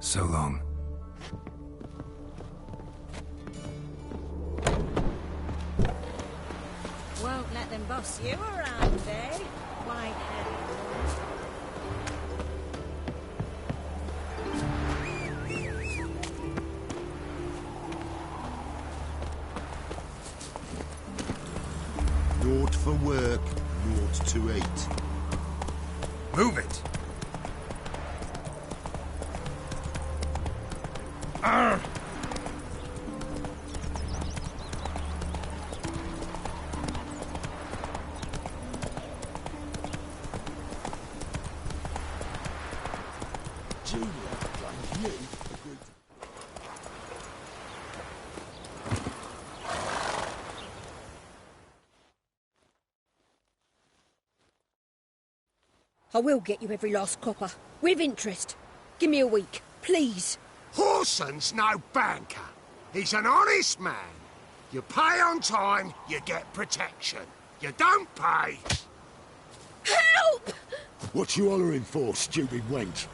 So long. Won't let them boss you around, eh? White-headed Naught for work, naught to eat. Move it! I will get you every last copper. With interest. Give me a week, please. Horson's no banker. He's an honest man. You pay on time, you get protection. You don't pay... Help! What you hollering for, stupid wench?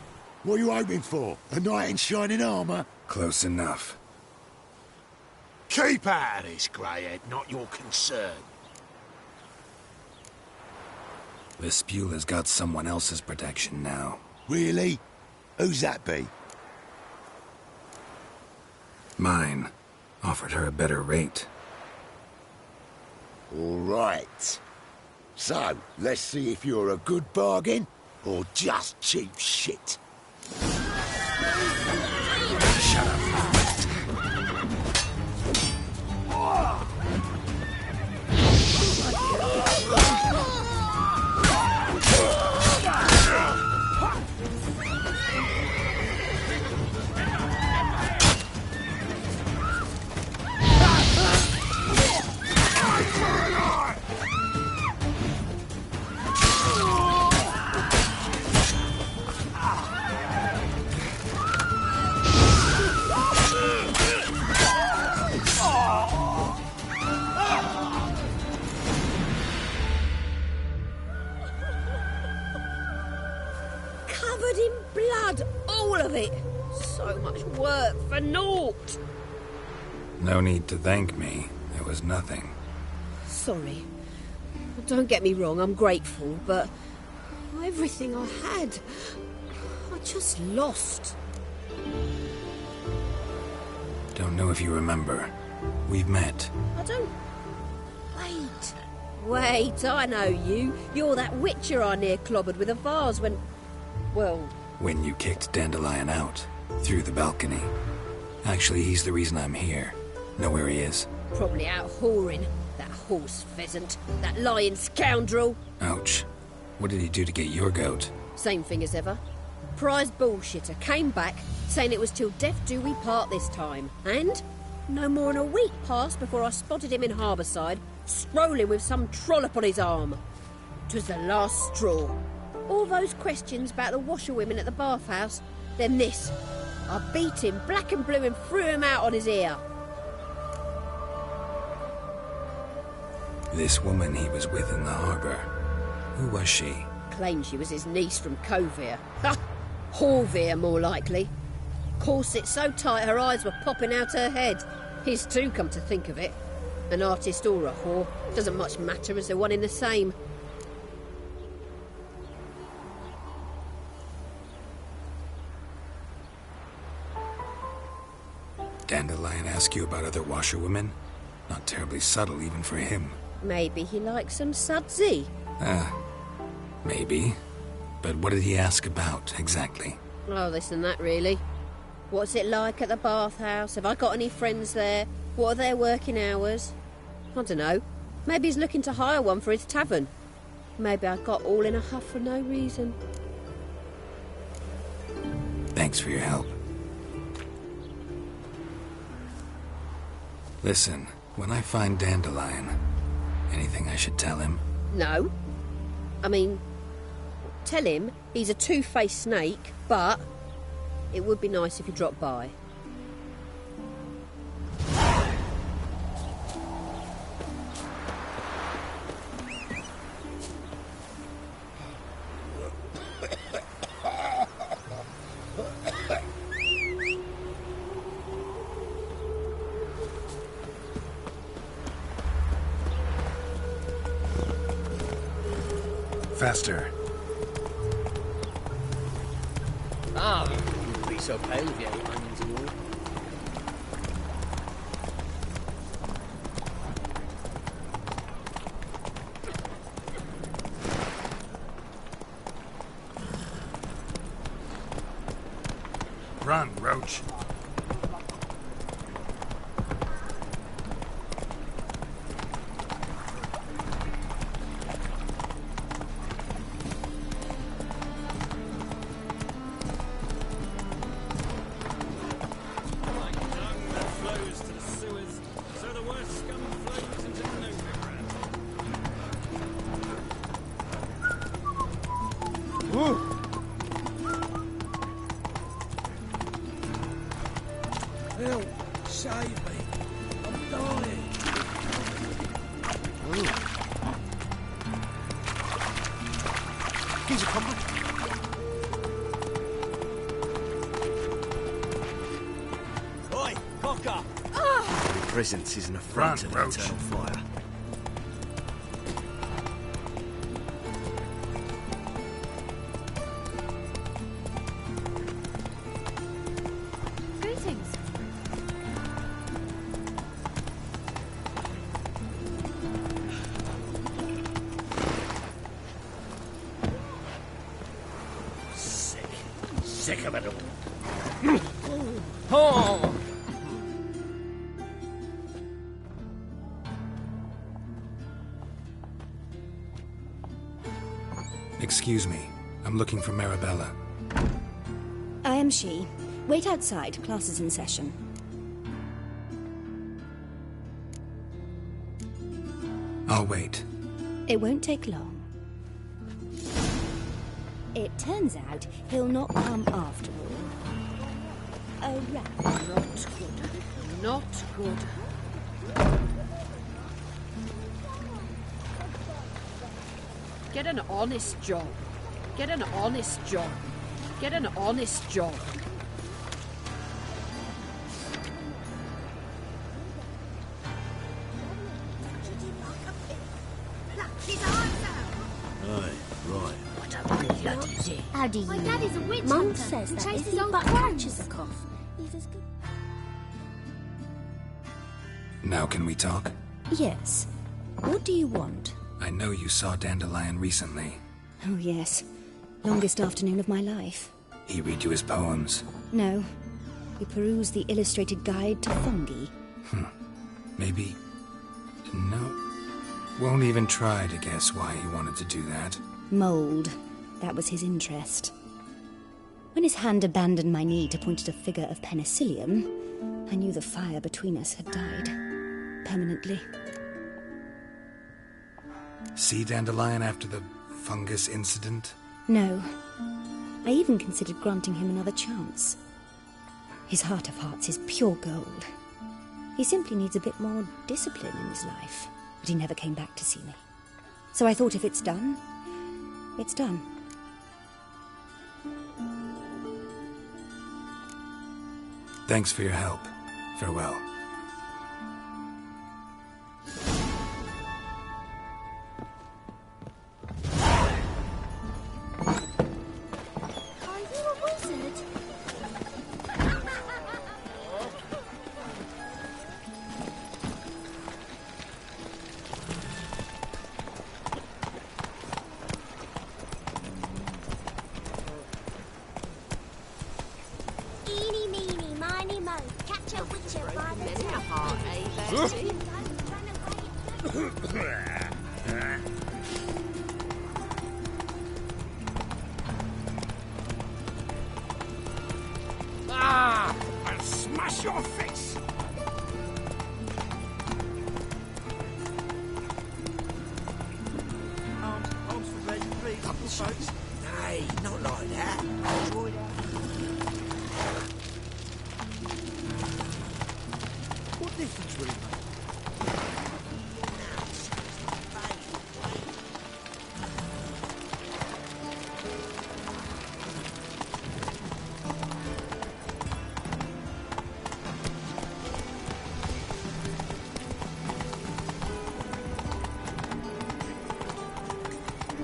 What are you hoping for? A knight in shining armour? Close enough. Keep out of this, Greyhead, not your concern. Vespula's got someone else's protection now. Really? Who's that be? Mine. Offered her a better rate. All right. So, let's see if you're a good bargain or just cheap shit. Shut up. Covered in blood, all of it. So much work for naught. No need to thank me. It was nothing. Sorry. Don't get me wrong, I'm grateful, but everything I had, I just lost. Don't know if you remember. We've met. I don't... Wait, I know you. You're that witcher I near clobbered with a vase when... Well... When you kicked Dandelion out. Through the balcony. Actually, he's the reason I'm here. Know where he is? Probably out whoring. That horse pheasant. That lying scoundrel. Ouch. What did he do to get your goat? Same thing as ever. Prize bullshitter came back, saying it was till death do we part this time. And no more than a week passed before I spotted him in Harbourside, strolling with some trollop on his arm. 'Twas the last straw. All those questions about the washerwomen at the bathhouse, then this. I beat him black and blue and threw him out on his ear. This woman he was with in the harbour. Who was she? Claimed she was his niece from Kovir. Ha! Horvir, more likely. Corset so tight her eyes were popping out her head. His too, come to think of it. An artist or a whore. Doesn't much matter as they're one in the same. Dandelion ask you about other washerwomen? Not terribly subtle even for him. Maybe he likes some sudsy. Maybe. But what did he ask about, exactly? Oh, this and that, really. What's it like at the bathhouse? Have I got any friends there? What are their working hours? I don't know. Maybe he's looking to hire one for his tavern. Maybe I got all in a huff for no reason. Thanks for your help. Listen, when I find Dandelion, anything I should tell him? No. I mean, tell him he's a two-faced snake, but it would be nice if he dropped by. Faster. Ah, you wouldn't be so pale if you ate onions and all. Run, Roach. Help! Save me! I'm dying! He's a combat. Oi, Cocker! Ah! Your presence is an affront to the eternal fire. Greetings. Sick of it all. Oh! Excuse me. I'm looking for Marabella. I am she. Wait outside. Class is in session. I'll wait. It won't take long. It turns out he'll not come after all. A rat. Not good. Not good. Get an honest job. Get an honest job. Get an honest job. How do you My daddy's a witch Mum hunter. says He that if chases he old but crones. catches a cough, he's as good... Now can we talk? Yes. What do you want? I know you saw Dandelion recently. Oh, yes. Longest afternoon of my life. He read you his poems. No. We perused the illustrated guide to fungi. Maybe... No. Won't even try to guess why he wanted to do that. Mold. That was his interest. When his hand abandoned my knee to point at a figure of penicillium, I knew the fire between us had died. Permanently. See Dandelion after the fungus incident? No. I even considered granting him another chance. His heart of hearts is pure gold. He simply needs a bit more discipline in his life. But he never came back to see me. So I thought if it's done, it's done. Thanks for your help. Farewell. Are you a wizard? Eeny, meeny, miny, mo. Catch a witcher by the tail. Ah! I'll smash your face! Arms for me, please. Couple shots? Nay, not like that. Enjoy that. What difference will it make?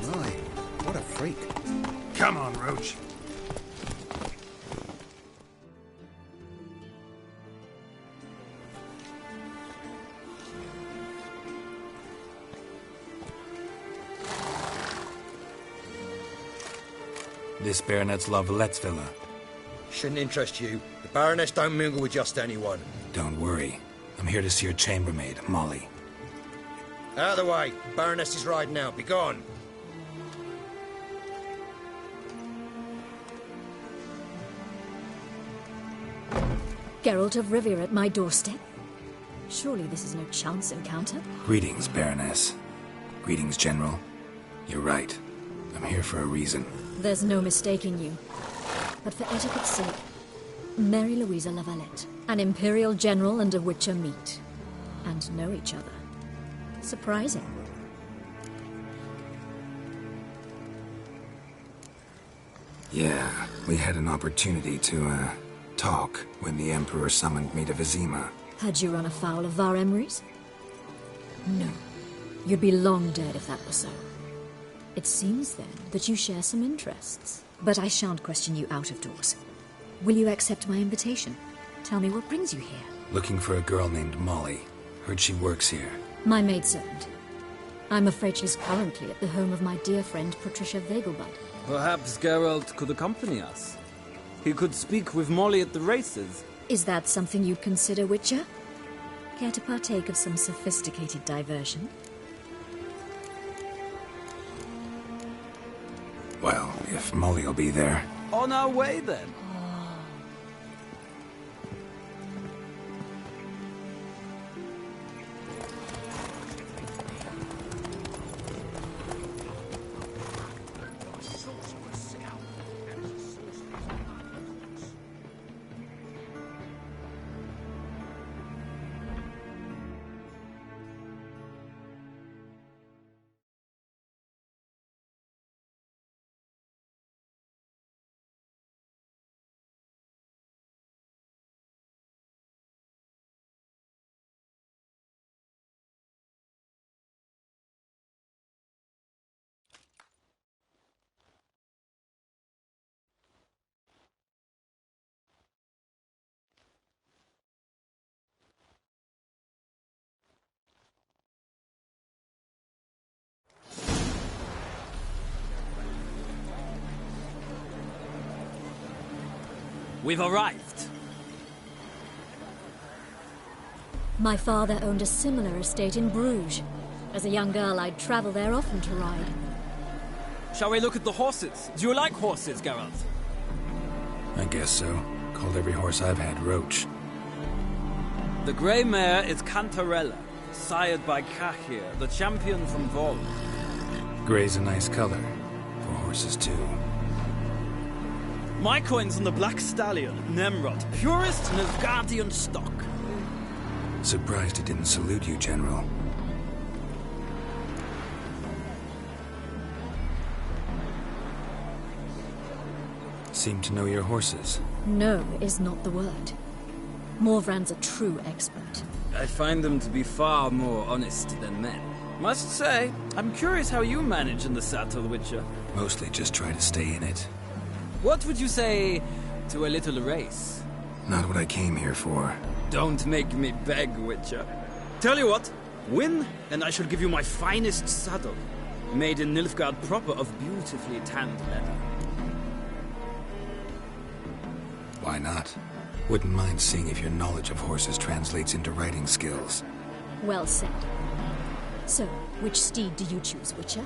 My, what a freak. Come on, Roach. This Baronet's Lavalettes villa. Shouldn't interest you. The Baroness don't mingle with just anyone. Don't worry. I'm here to see your chambermaid, Molly. Out of the way. Baroness is riding out. Be gone. Geralt of Rivia at my doorstep? Surely this is no chance encounter? Greetings, Baroness. Greetings, General. You're right. I'm here for a reason. There's no mistaking you. But for etiquette's sake, Mary Louisa Lavalette, an Imperial General and a Witcher meet. And know each other. Surprising. Yeah, we had an opportunity to, talk when the Emperor summoned me to Vizima. Had you run afoul of Var Emrys? No. You'd be long dead if that were so. It seems, then, that you share some interests. But I shan't question you out of doors. Will you accept my invitation? Tell me what brings you here. Looking for a girl named Molly. Heard she works here. My maidservant. I'm afraid she's currently at the home of my dear friend Patricia Vegelbud. Perhaps Geralt could accompany us. He could speak with Molly at the races. Is that something you'd consider, Witcher? Care to partake of some sophisticated diversion? Well, if Molly'll be there. On our way, then. We've arrived. My father owned a similar estate in Bruges. As a young girl, I'd travel there often to ride. Shall we look at the horses? Do you like horses, Geralt? I guess so. Called every horse I've had Roach. The grey mare is Cantarella, sired by Cahir, the champion from Vol. Grey's a nice color. For horses, too. My coin's on the Black Stallion, Nemrod, purest Nilfgaardian stock. Surprised it didn't salute you, General. Seem to know your horses. No is not the word. Morvran's a true expert. I find them to be far more honest than men. Must say, I'm curious how you manage in the saddle, Witcher. Mostly just try to stay in it. What would you say to a little race? Not what I came here for. Don't make me beg, Witcher. Tell you what, win, and I shall give you my finest saddle. Made in Nilfgaard proper of beautifully tanned leather. Why not? Wouldn't mind seeing if your knowledge of horses translates into riding skills. Well said. So, which steed do you choose, Witcher?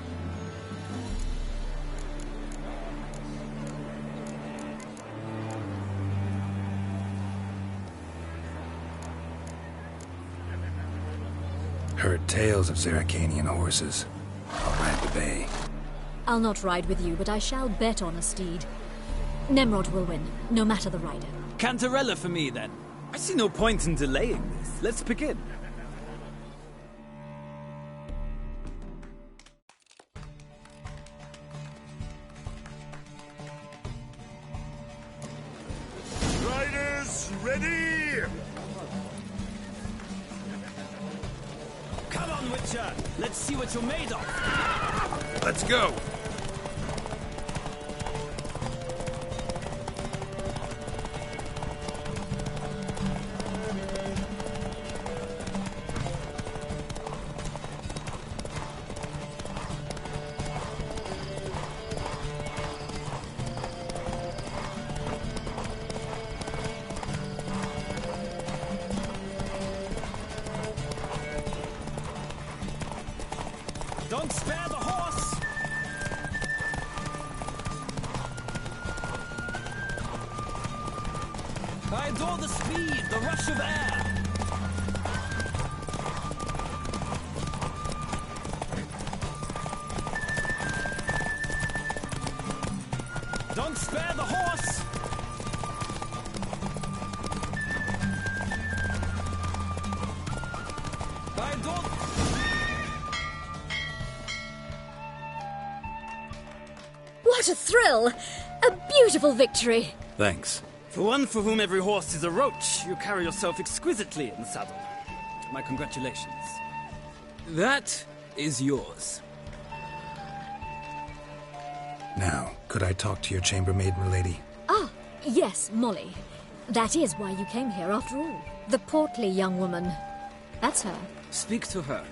Heard tales of Zeracanian horses. I'll ride the bay. I'll not ride with you, but I shall bet on a steed. Nemrod will win, no matter the rider. Cantarella for me, then. I see no point in delaying this. Let's begin. Riders, ready! Come on, Witcher! Let's see what you're made of! Let's go! Don't spare the horse! I adore the speed, the rush of air! Don't spare the horse! I don't... What a thrill! A beautiful victory! Thanks. For one for whom every horse is a roach, you carry yourself exquisitely in the saddle. My congratulations. That is yours. Now, could I talk to your chambermaid, milady? Ah, yes, Molly. That is why you came here after all. The portly young woman. That's her. Speak to her.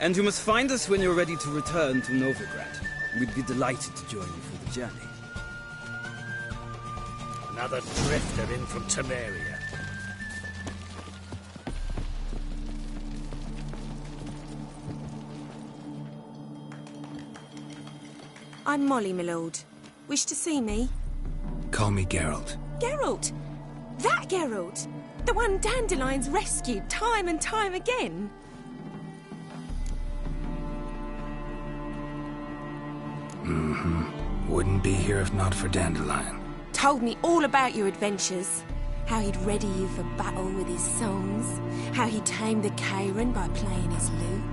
And you must find us when you're ready to return to Novigrad. We'd be delighted to join you for the journey. Another drifter in from Temeria. I'm Molly, my lord. Wish to see me? Call me Geralt. Geralt! That Geralt! The one Dandelion's rescued time and time again! Wouldn't be here if not for Dandelion. Told me all about your adventures. How he'd ready you for battle with his songs. How he tamed the Karen by playing his lute.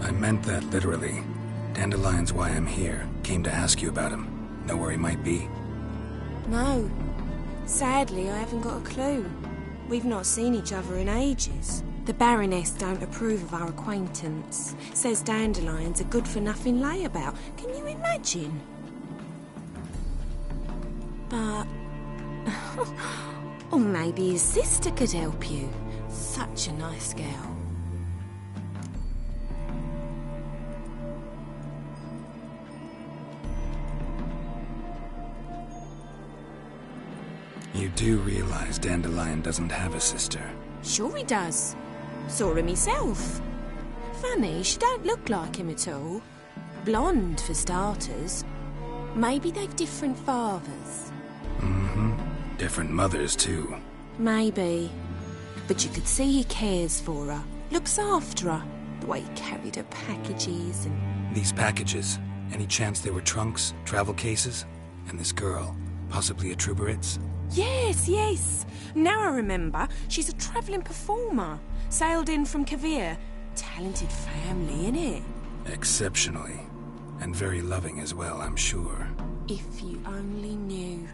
I meant that literally. Dandelion's why I'm here. Came to ask you about him. Know where he might be? No. Sadly, I haven't got a clue. We've not seen each other in ages. The Baroness don't approve of our acquaintance. Says Dandelion's a good-for-nothing layabout. Can you imagine? But... or maybe his sister could help you. Such a nice girl. You do realize Dandelion doesn't have a sister? Sure he does. Saw her myself. Funny, she don't look like him at all. Blonde, for starters. Maybe they've different fathers. Different mothers, too. Maybe. But you could see he cares for her. Looks after her. The way he carried her packages and... These packages, any chance they were trunks, travel cases? And this girl, possibly a Truberitz? Yes, yes. Now I remember. She's a travelling performer. Sailed in from Kavir. Talented family, innit? Exceptionally. And very loving as well, I'm sure. If you only knew.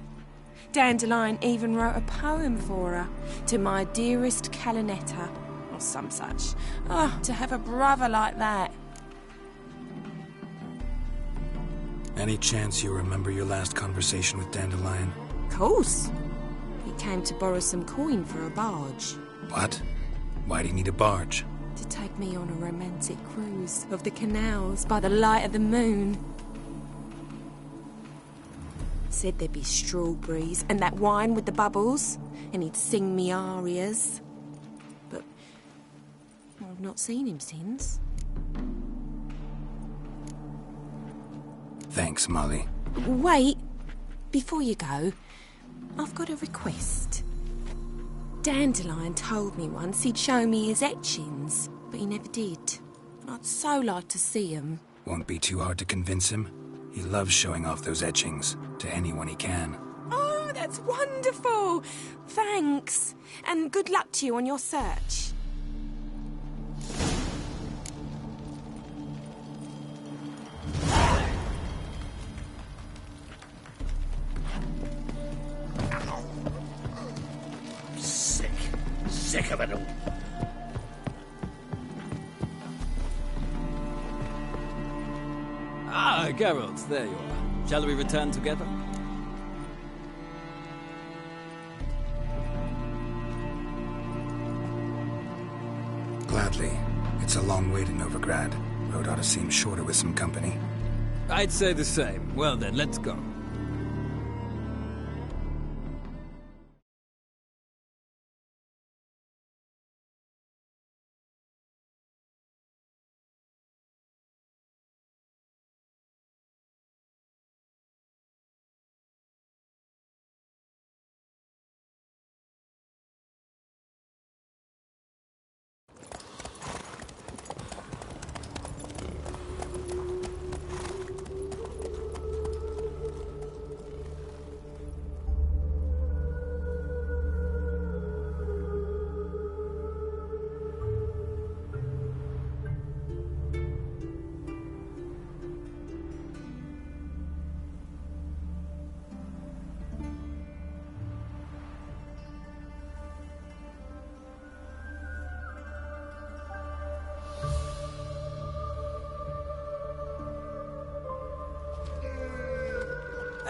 Dandelion even wrote a poem for her. To my dearest Calinetta. Or some such. Oh, to have a brother like that. Any chance you remember your last conversation with Dandelion? Of course. He came to borrow some coin for a barge. What? Why do you need a barge? To take me on a romantic cruise of the canals by the light of the moon. Said there'd be strawberries and that wine with the bubbles, and he'd sing me arias. But I've not seen him since. Thanks, Molly. Wait, before you go, I've got a request. Dandelion told me once he'd show me his etchings, but he never did. And I'd so like to see them. Won't be too hard to convince him. He loves showing off those etchings to anyone he can. Oh, that's wonderful! Thanks, and good luck to you on your search. Sick of it all. Ah, Geralt, there you are. Shall we return together? Gladly. It's a long way to Novigrad. Road ought to seem shorter with some company. I'd say the same. Well then, let's go.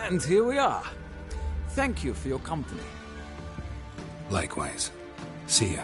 And here we are. Thank you for your company. Likewise. See ya.